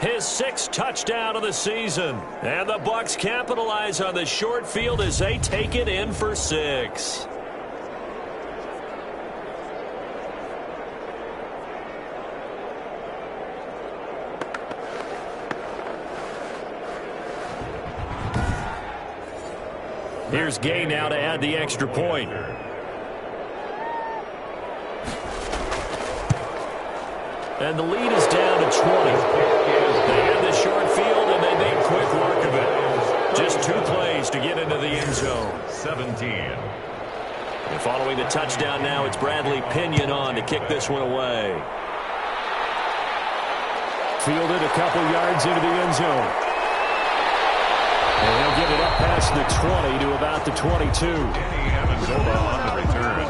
his 6th touchdown of the season. And the Bucs capitalize on the short field as they take it in for 6. Here's Gay now to add the extra point. And the lead is down to 20. They had the short field, and they made quick work of it. Just 2 plays to get into the end zone. 17. And following the touchdown now, it's Bradley Pinion on to kick this one away. Fielded a couple yards into the end zone. And he'll get it up past the 20 to about the 22. Danny Amendola on the return.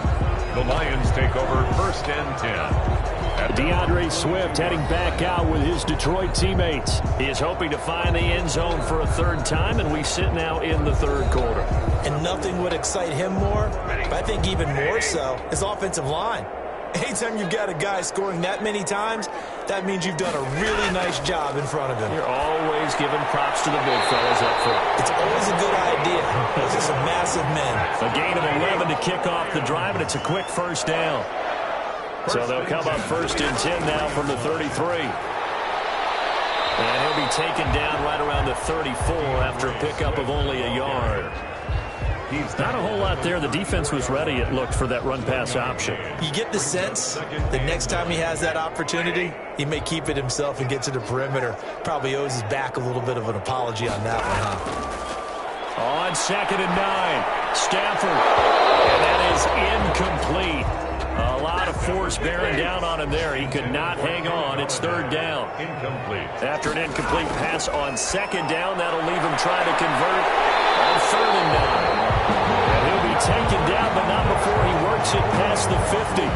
The Lions take over 1st and 10. DeAndre Swift heading back out with his Detroit teammates. He is hoping to find the end zone for a 3rd time, and we sit now in the 3rd quarter. And nothing would excite him more, but I think even more so, his offensive line. Anytime you've got a guy scoring that many times, that means you've done a really nice job in front of him. You're always giving props to the big fellas up front. It's always a good idea. Those are some massive men. A gain of 11 to kick off the drive, and it's a quick 1st down. So they'll come up 1st and 10 now from the 33. And he'll be taken down right around the 34 after a pickup of only a yard. Not a whole lot there. The defense was ready, it looked, for that run-pass option. You get the sense that next time he has that opportunity, he may keep it himself and get to the perimeter. Probably owes his back a little bit of an apology on that one, huh? On 2nd and 9, Stafford. And that is incomplete. A lot of force bearing down on him there. He could not hang on. It's 3rd down. Incomplete. After an incomplete pass on 2nd down, that'll leave him trying to convert on 3rd and 9. And he'll be taken down, but not before he works it past the 50.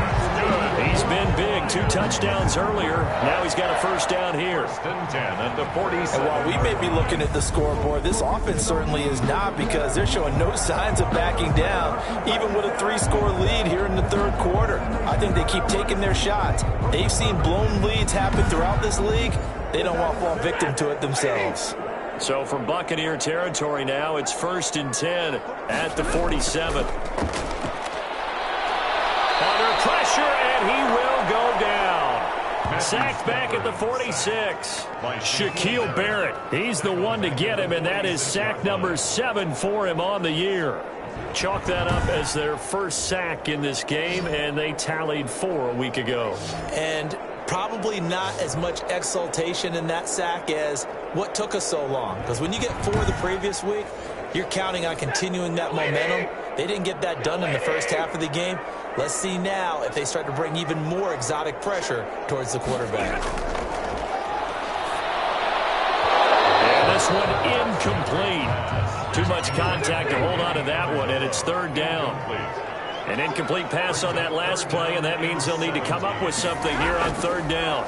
He's been big. 2 touchdowns earlier. Now he's got a 1st down here. 1st and 10 at the 47. And while we may be looking at the scoreboard, this offense certainly is not, because they're showing no signs of backing down, even with a 3-score lead here in the 3rd quarter. I think they keep taking their shots. They've seen blown leads happen throughout this league. They don't want to fall victim to it themselves. So from Buccaneer territory now, it's 1st and 10 at the 47. Under pressure, and he will go down. sacked back at the 46. Shaquille Barrett, he's the one to get him, and that is sack number 7 for him on the year. Chalk that up as their first sack in this game, and they tallied 4 a week ago. And probably not as much exultation in that sack as what took us so long. Because when you get 4 the previous week, you're counting on continuing that momentum. They didn't get that done in the first half of the game. Let's see now if they start to bring even more exotic pressure towards the quarterback. And this one incomplete. Too much contact to hold on to that one, and it's 3rd down. An incomplete pass on that last play, and that means they'll need to come up with something here on 3rd down.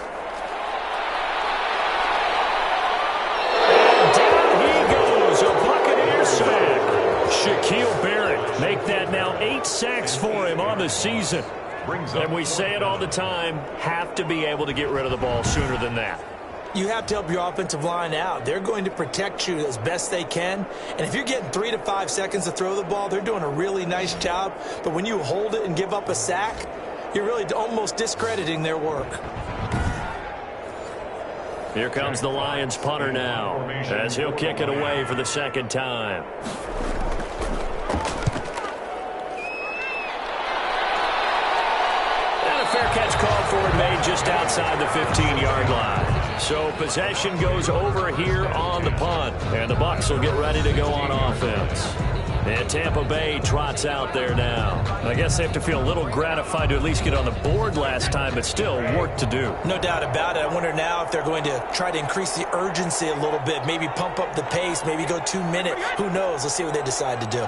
And down he goes, a Buccaneers sack. Shaquille Barrett make that now 8 sacks for him on the season. And we say it all the time, have to be able to get rid of the ball sooner than that. You have to help your offensive line out. They're going to protect you as best they can. And if you're getting 3 to 5 seconds to throw the ball, they're doing a really nice job. But when you hold it and give up a sack, you're really almost discrediting their work. Here comes the Lions punter now, as he'll kick it away for the 2nd time. And a fair catch called for and made just outside the 15-yard line. So possession goes over here on the punt, and the Bucs will get ready to go on offense. And Tampa Bay trots out there now. I guess they have to feel a little gratified to at least get on the board last time, but still work to do. No doubt about it. I wonder now if they're going to try to increase the urgency a little bit, maybe pump up the pace, maybe go 2-minute. Who knows? Let's see what they decide to do.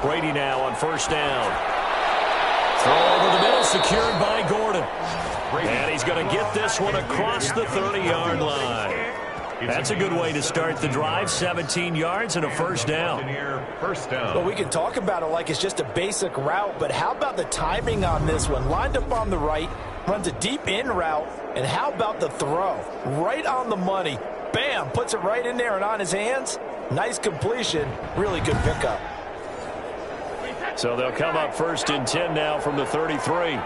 Brady now on 1st down. Throw over the middle, secured by Gordon. And he's going to get this one across the 30-yard line. That's a good way to start the drive. 17 yards and a 1st down. Well, we can talk about it like it's just a basic route, but how about the timing on this one? Lined up on the right, runs a deep in route, and how about the throw? Right on the money. Bam, puts it right in there and on his hands. Nice completion. Really good pickup. So they'll come up 1st and 10 now from the 33.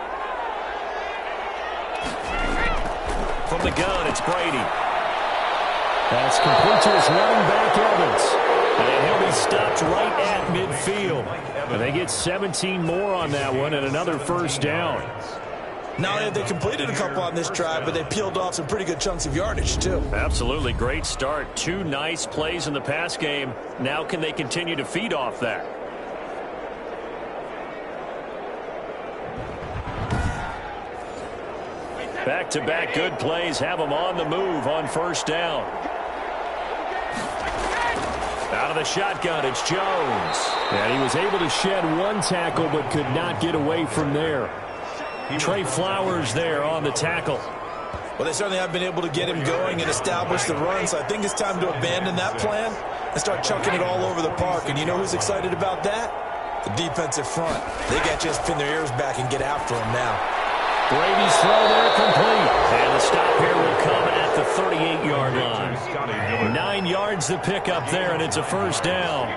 From the gun, it's Brady. That's complete to his running back, Evans. And he'll be stopped right at midfield. And they get 17 more on that one and another 1st down. Not only have they completed a couple on this drive, but they peeled off some pretty good chunks of yardage, too. Absolutely. Great start. 2 nice plays in the pass game. Now can they continue to feed off that? Back-to-back good plays have them on the move on 1st down. Out of the shotgun, it's Jones. And he was able to shed 1 tackle but could not get away from there. Trey Flowers there on the tackle. Well, they certainly have been able to get him going and establish the run, so I think it's time to abandon that plan and start chucking it all over the park. And you know who's excited about that? The defensive front. They got to just pin their ears back and get after him now. Brady's throw there complete. And the stop here will come at the 38-yard line. 9 yards to pick up there, and it's a 1st down.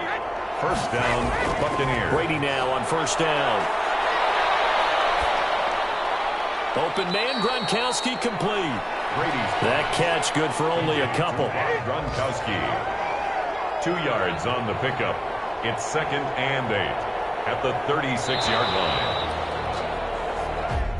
1st down, Buccaneers. Brady now on 1st down. Open man, Gronkowski complete. That catch good for only a couple. Gronkowski. 2 yards on the pickup. It's 2nd and 8 at the 36-yard line.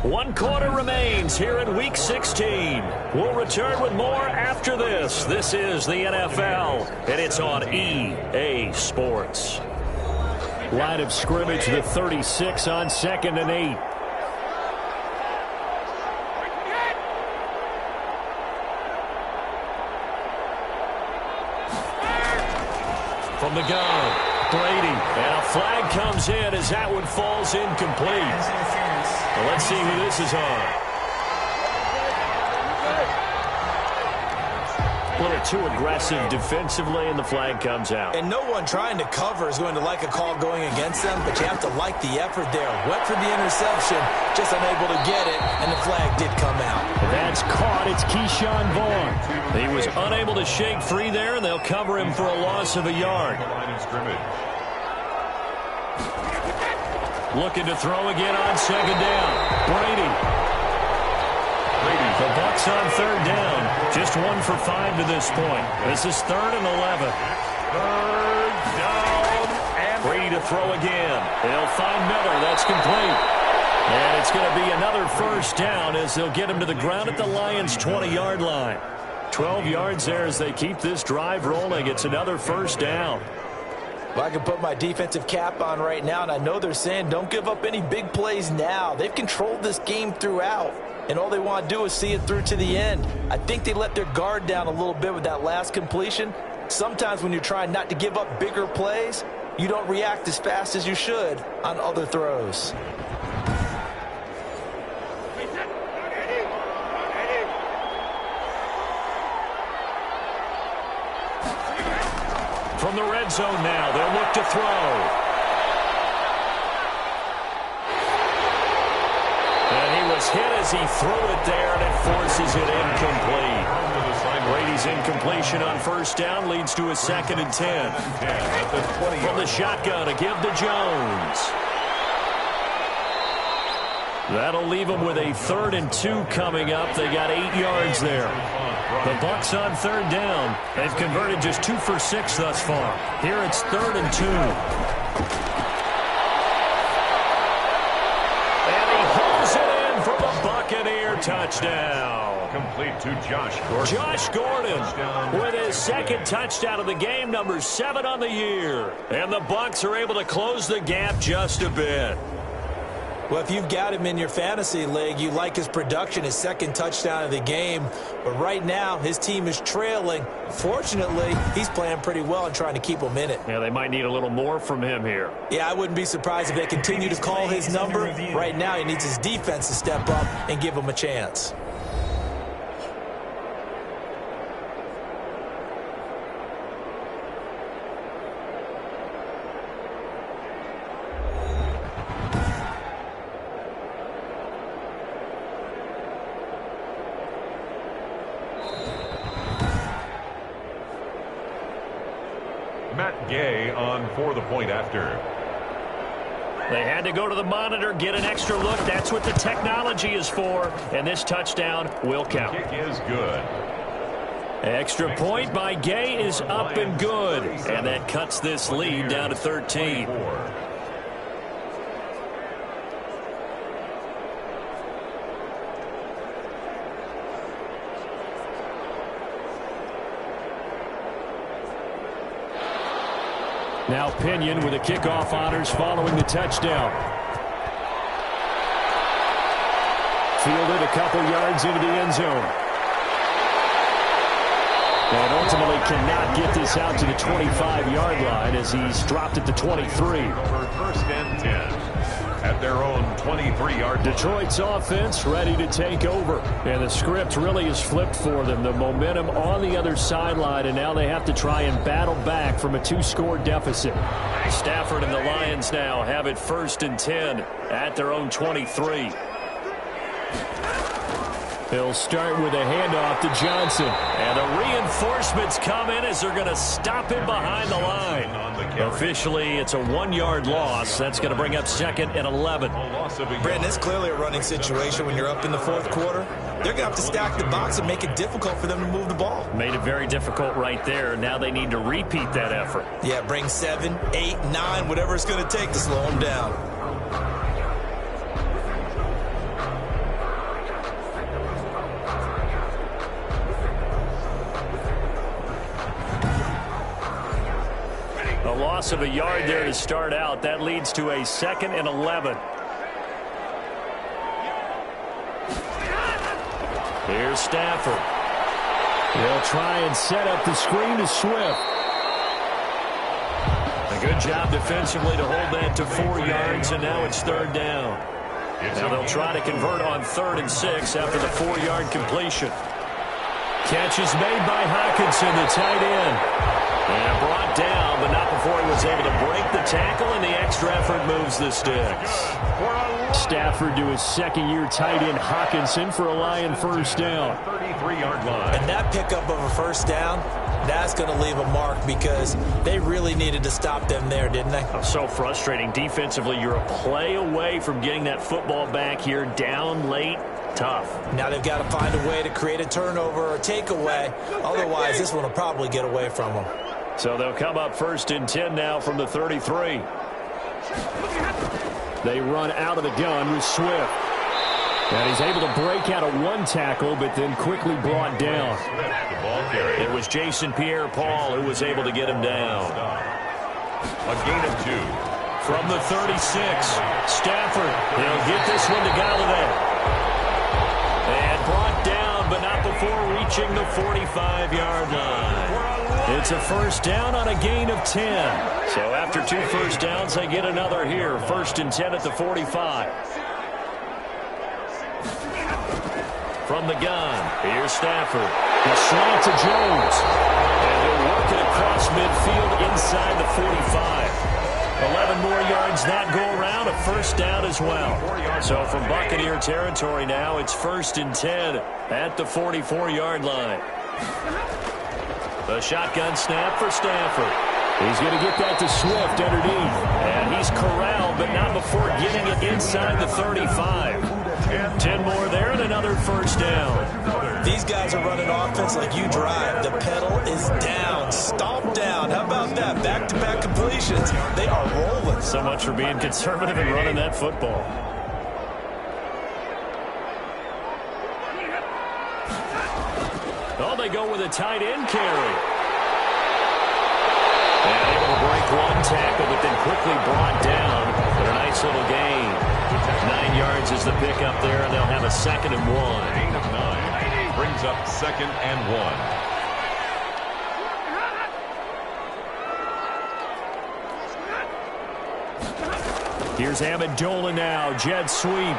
1 quarter remains here in Week 16. We'll return with more after this. This is the NFL, and it's on EA Sports. Line of scrimmage, the 36 on 2nd and 8. From the gun, Brady. And a flag comes in as that one falls incomplete. Well, let's see who this is on. A little too aggressive defensively, and the flag comes out. And no one trying to cover is going to like a call going against them, but you have to like the effort there. Went for the interception, just unable to get it, and the flag did come out. That's caught. It's Keyshawn Vaughn. He was unable to shake free there, and they'll cover him for a loss of a yard. Looking to throw again on 2nd down. Brady. Bucs on third down. Just 1 for 5 to this point. This is 3rd and 11. Third down. And Brady to throw again. They'll find Miller. That's complete. And it's going to be another first down as they'll get him to the ground at the Lions' 20-yard line. 12 yards there as they keep this drive rolling. It's another first down. Well, I can put my defensive cap on right now, and I know they're saying don't give up any big plays now. They've controlled this game throughout, and all they want to do is see it through to the end. I think they let their guard down a little bit with that last completion. Sometimes when you're trying not to give up bigger plays, you don't react as fast as you should on other throws. From the red zone now, they'll look to throw. And he was hit as he threw it there, and it forces it incomplete. Brady's incompletion on first down leads to a 2nd and 10. From the shotgun to give to Jones. That'll leave them with a 3rd and 2 coming up. They got 8 yards there. The Bucs on third down. They've converted just 2 for 6 thus far. Here it's 3rd and 2. And he holds it in for the Buccaneer touchdown. complete to Josh Gordon. Josh Gordon with his 2nd touchdown of the game, number 7 on the year. And the Bucs are able to close the gap just a bit. Well, if you've got him in your fantasy league, you like his production, his 2nd touchdown of the game. But right now, his team is trailing. Fortunately, he's playing pretty well and trying to keep them in it. Yeah, they might need a little more from him here. Yeah, I wouldn't be surprised if they continue to call his number. Right now, he needs his defense to step up and give him a chance. Matt Gay on for the point after. They had to go to the monitor, get an extra look. That's what the technology is for. And this touchdown will count. Kick is good. Extra point by Gay is up and good. And that cuts this lead down to 13. Now Pinion with the kickoff honors following the touchdown. Fielded a couple yards into the end zone. And ultimately cannot get this out to the 25-yard line as he's dropped at the 23. Over 1st and 10 at their own 23-yard. Detroit's offense ready to take over. And the script really is flipped for them. The momentum on the other sideline, and now they have to try and battle back from a 2-score deficit. Stafford and the Lions now have it 1st and 10 at their own 23. He'll start with a handoff to Johnson. And the reinforcements come in as they're going to him behind the line. Officially, it's a 1-yard loss. That's going to bring up 2nd and 11. Brandon, it's clearly a running situation when you're up in the 4th quarter. They're going to have to stack the box and make it difficult for them to move the ball. Made it very difficult right there. Now they need to repeat that effort. Yeah, bring 7, 8, 9, whatever it's going to take to slow them down. A loss of a yard there to start out. That leads to a 2nd and 11. Here's Stafford. They'll try and set up the screen to Swift. A good job defensively to hold that to 4 yards, and now it's 3rd down. Now they'll try to convert on 3rd and 6 after the 4-yard completion. Catch is made by Hockenson, the tight end. And brought down, but not before he was able to break the tackle, and the extra effort moves the sticks. Stafford to his 2nd-year tight end Hockenson for a Lion first down. 33-yard line. And that pickup of a first down, that's going to leave a mark because they really needed to stop them there, didn't they? So frustrating. Defensively, you're a play away from getting that football back here down late. Tough. Now they've got to find a way to create a turnover or takeaway. Otherwise, this one will probably get away from them. So they'll come up 1st and 10 now from the 33. They run out of the gun with Swift. And he's able to break out of one tackle, but then quickly brought down. It was Jason Pierre-Paul who was able to get him down. A gain of 2. From the 36, Stafford. He'll get this one to Galladay. And brought down, but not before reaching the 45-yard line. It's a 1st down on a gain of 10. So after 2 first downs, they get another here. 1st and 10 at the 45. From the gun, here's Stafford. The slant to Jones. And he'll work it across midfield inside the 45. 11 more yards that go around, a 1st down as well. So from Buccaneer territory now, it's 1st and 10 at the 44-yard line. The shotgun snap for Stafford. He's going to get that to Swift underneath. And he's corralled, but not before getting it inside the 35. 10 more there and another 1st down. These guys are running offense like you drive. The pedal is down, stomp down. How about that? Back-to-back completions. They are rolling. So much for being conservative and running that football. Oh, they go with a tight end carry. And able to break one tackle, but then quickly brought down. But a nice little gain. 9 yards is the pickup there, and they'll have a 2nd and 1. Gain of 9 brings up 2nd and 1. Here's Amendola now. Jet sweep.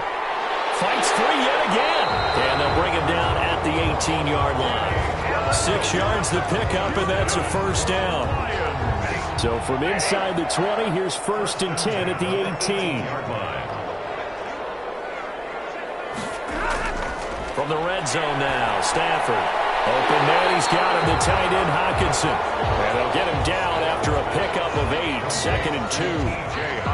Fights free yet again. And they'll bring him down at the 18-yard line. 6 yards the pickup, and that's a 1st down. So from inside the 20, here's 1st and 10 at the 18. From the red zone now, Stafford. Open man, he's got him, the tight end, Hockenson. And they'll get him down after a pickup of 8, 2nd and 2.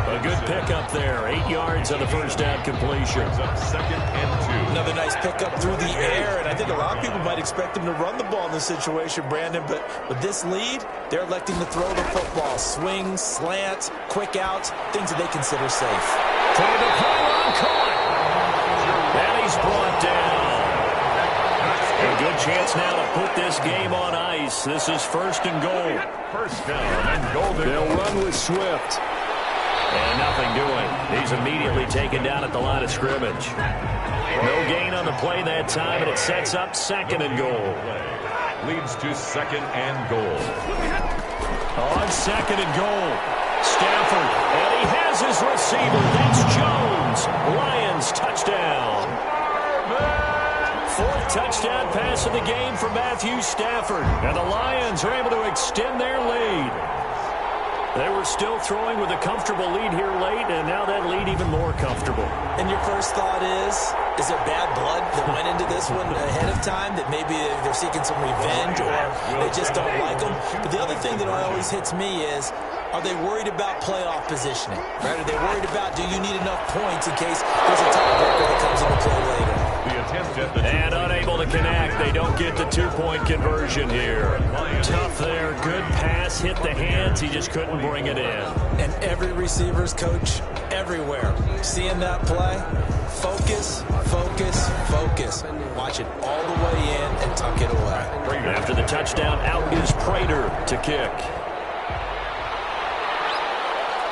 A good pickup there, 8 yards on the 1st down completion. 2nd and 2. Another nice pickup through the air, and I think a lot of people might expect him to run the ball in this situation, Brandon, but with this lead, they're electing to throw the football. Swings, slants, quick outs, things that they consider safe. Toward the pylon, caught. And he's brought down. A good chance now to put this game on ice. This is 1st and goal. 1st down and goal. They'll run with Swift. And nothing doing. He's immediately taken down at the line of scrimmage. No gain on the play that time, and it sets up 2nd and goal. Leads to 2nd and goal. On 2nd and goal, Stafford, and he has his receiver. That's Jones. Lions touchdown. 4th touchdown pass of the game for Matthew Stafford. And the Lions are able to extend their lead. They were still throwing with a comfortable lead here late, and now that lead even more comfortable. And your first thought is there bad blood that went into this one ahead of time, that maybe they're seeking some revenge or they just don't like them? But the other thing that always hits me is, are they worried about playoff positioning? Right? Are they worried about, do you need enough points in case there's a tiebreaker that comes into play later? And unable to connect. They don't get the 2-point conversion here. Tough there. Good pass. Hit the hands. He just couldn't bring it in. And every receiver's coach everywhere. Seeing that play, focus, focus, focus. Watch it all the way in and tuck it away. After the touchdown, out is Prater to kick.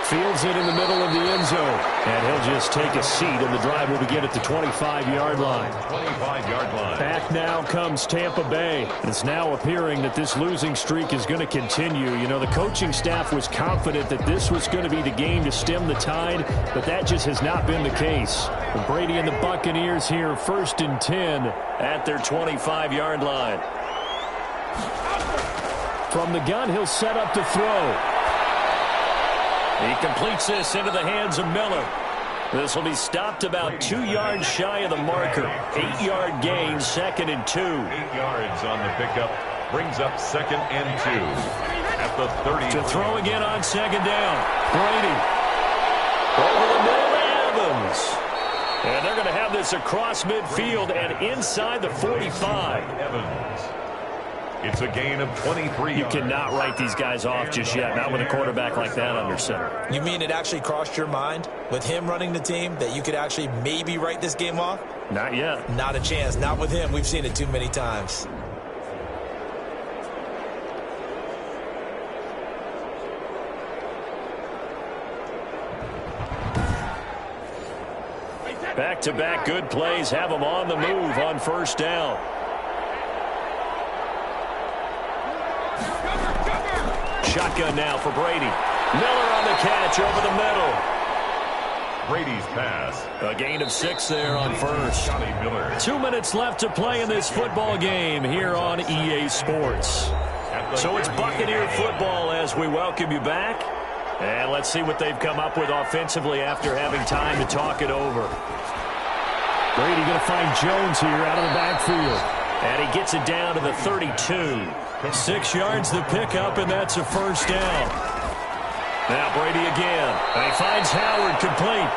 Fields it in the middle of the end zone. And he'll just take a seat, and the drive will begin at the 25-yard line. 25-yard line. Back now comes Tampa Bay. It's now appearing that this losing streak is going to continue. You know, the coaching staff was confident that this was going to be the game to stem the tide, but that just has not been the case. Brady and the Buccaneers here, 1st and 10 at their 25-yard line. From the gun, he'll set up to throw. He completes this into the hands of Miller. This will be stopped about 2 yards shy of the marker. 8-yard gain, 2nd and 2. 8 yards on the pickup. Brings up 2nd and 2. At the 30. To throw again on 2nd down. Brady. Over the middle to Evans. And they're going to have this across midfield and inside the 45. Evans. It's a gain of 23 You yards. cannot write these guys off just yet, not with a quarterback like that under center. You mean it actually crossed your mind with him running the team that you could actually maybe write this game off? Not yet. Not a chance. Not with him. We've seen it too many times. Back-to-back good plays have them on the move on first down. Shotgun now for Brady. Miller on the catch over the middle. Brady's pass. A gain of 6 there on first. Johnny Miller. 2 minutes left to play in this football game here on EA Sports. So it's Buccaneer football as we welcome you back. And let's see what they've come up with offensively after having time to talk it over. Brady going to find Jones here out of the backfield. And he gets it down to the 32. 6 yards the pickup, and that's a first down. Now Brady again. And he finds Howard complete.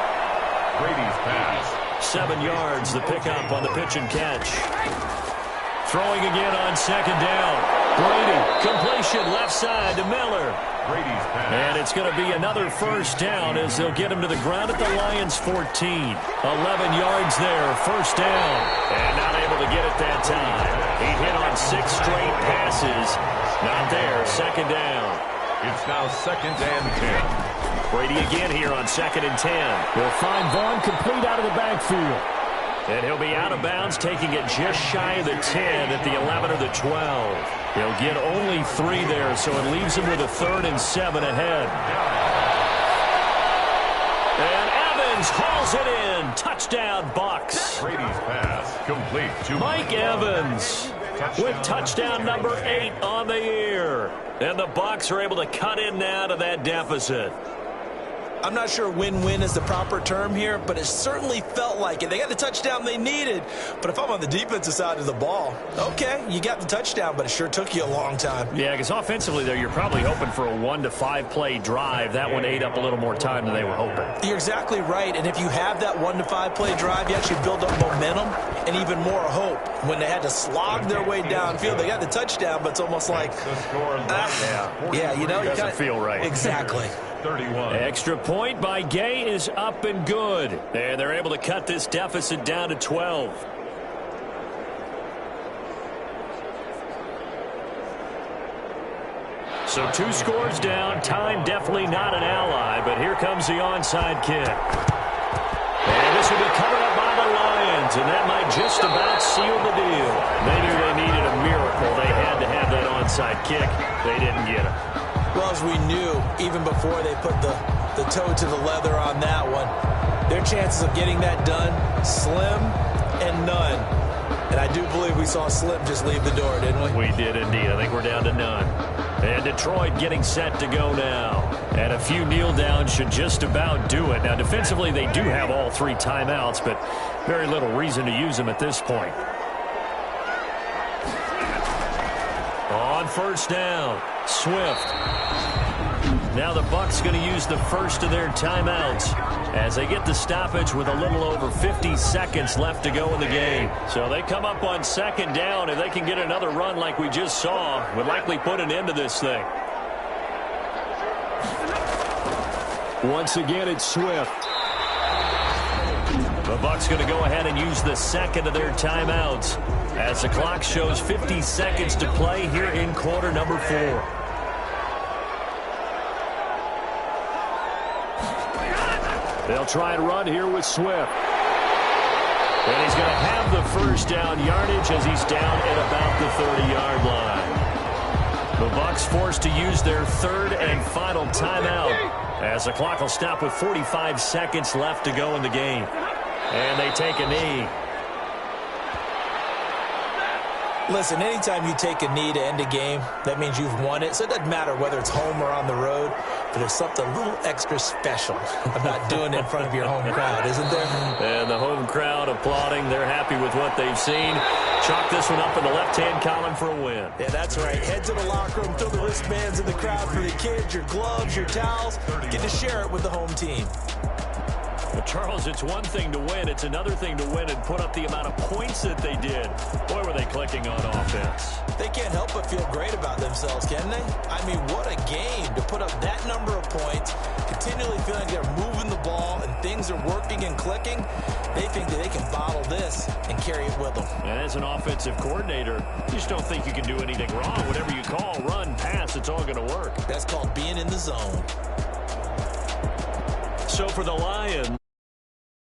Brady's pass. 7 yards the pickup on the pitch and catch. Throwing again on second down. Brady, completion left side to Miller. Brady's pass. And it's going to be another first down as they'll get him to the ground at the Lions' 14. 11 yards there, first down. And not able to get it that time. He hit on 6 straight passes. Not there, second down. It's now 2nd and 10. Brady again here on 2nd and 10. They'll find Vaughn complete out of the backfield. And he'll be out of bounds, taking it just shy of the 10 at the 11 or the 12. He'll get only 3 there, so it leaves him with a 3rd and 7 ahead. And Evans hauls it in. Touchdown, Bucs. Brady's pass complete to Mike Evans with touchdown number 8 on the year. And the Bucs are able to cut in now to that deficit. I'm not sure win-win is the proper term here, but it certainly felt like it. They got the touchdown they needed, but if I'm on the defensive side of the ball, okay, you got the touchdown, but it sure took you a long time. Yeah, because offensively, though, you're probably hoping for a 1 to 5 play drive. That one ate up a little more time than they were hoping. You're exactly right, and if you have that 1 to 5 play drive, you actually build up momentum and even more hope. When they had to slog their way downfield, they got the touchdown, but it's almost like, yeah, you know, it doesn't feel right. Exactly. 31. Extra point by Gay is up and good. And they're able to cut this deficit down to 12. So 2 scores down. Time definitely not an ally, but here comes the onside kick. And this will be covered up by the Lions, and that might just about seal the deal. They knew they needed a miracle. They had to have that onside kick. They didn't get it. Well, as we knew, even before they put the toe to the leather on that one, their chances of getting that done, slim and none. And I do believe we saw Slim just leave the door, didn't we? We did indeed. I think we're down to none. And Detroit getting set to go now. And a few kneel downs should just about do it. Now, defensively, they do have all 3 timeouts, but very little reason to use them at this point. On first down, Swift. Now the Bucs going to use the first of their timeouts as they get the stoppage with a little over 50 seconds left to go in the game. So they come up on second down. If they can get another run like we just saw, would likely put an end to this thing. Once again, it's Swift. The Bucs going to go ahead and use the second of their timeouts as the clock shows 50 seconds to play here in quarter number 4. They'll try and run here with Swift. And he's going to have the first down yardage as he's down at about the 30-yard line. The Bucs forced to use their 3rd and final timeout as the clock will stop with 45 seconds left to go in the game. And they take a knee. Listen, anytime you take a knee to end a game, that means you've won it. So it doesn't matter whether it's home or on the road, but there's something a little extra special about doing it in front of your home crowd, isn't there? And the home crowd applauding. They're happy with what they've seen. Chalk this one up in the left-hand column for a win. Yeah, that's right. Head to the locker room, throw the wristbands in the crowd for the kids, your gloves, your towels. Get to share it with the home team. But Charles, it's one thing to win. It's another thing to win and put up the amount of points that they did. Boy, were they clicking on offense. They can't help but feel great about themselves, can they? I mean, what a game to put up that number of points, continually feeling they're moving the ball and things are working and clicking. They think that they can bottle this and carry it with them. And as an offensive coordinator, you just don't think you can do anything wrong. Whatever you call, run, pass, it's all going to work. That's called being in the zone. So for the Lions,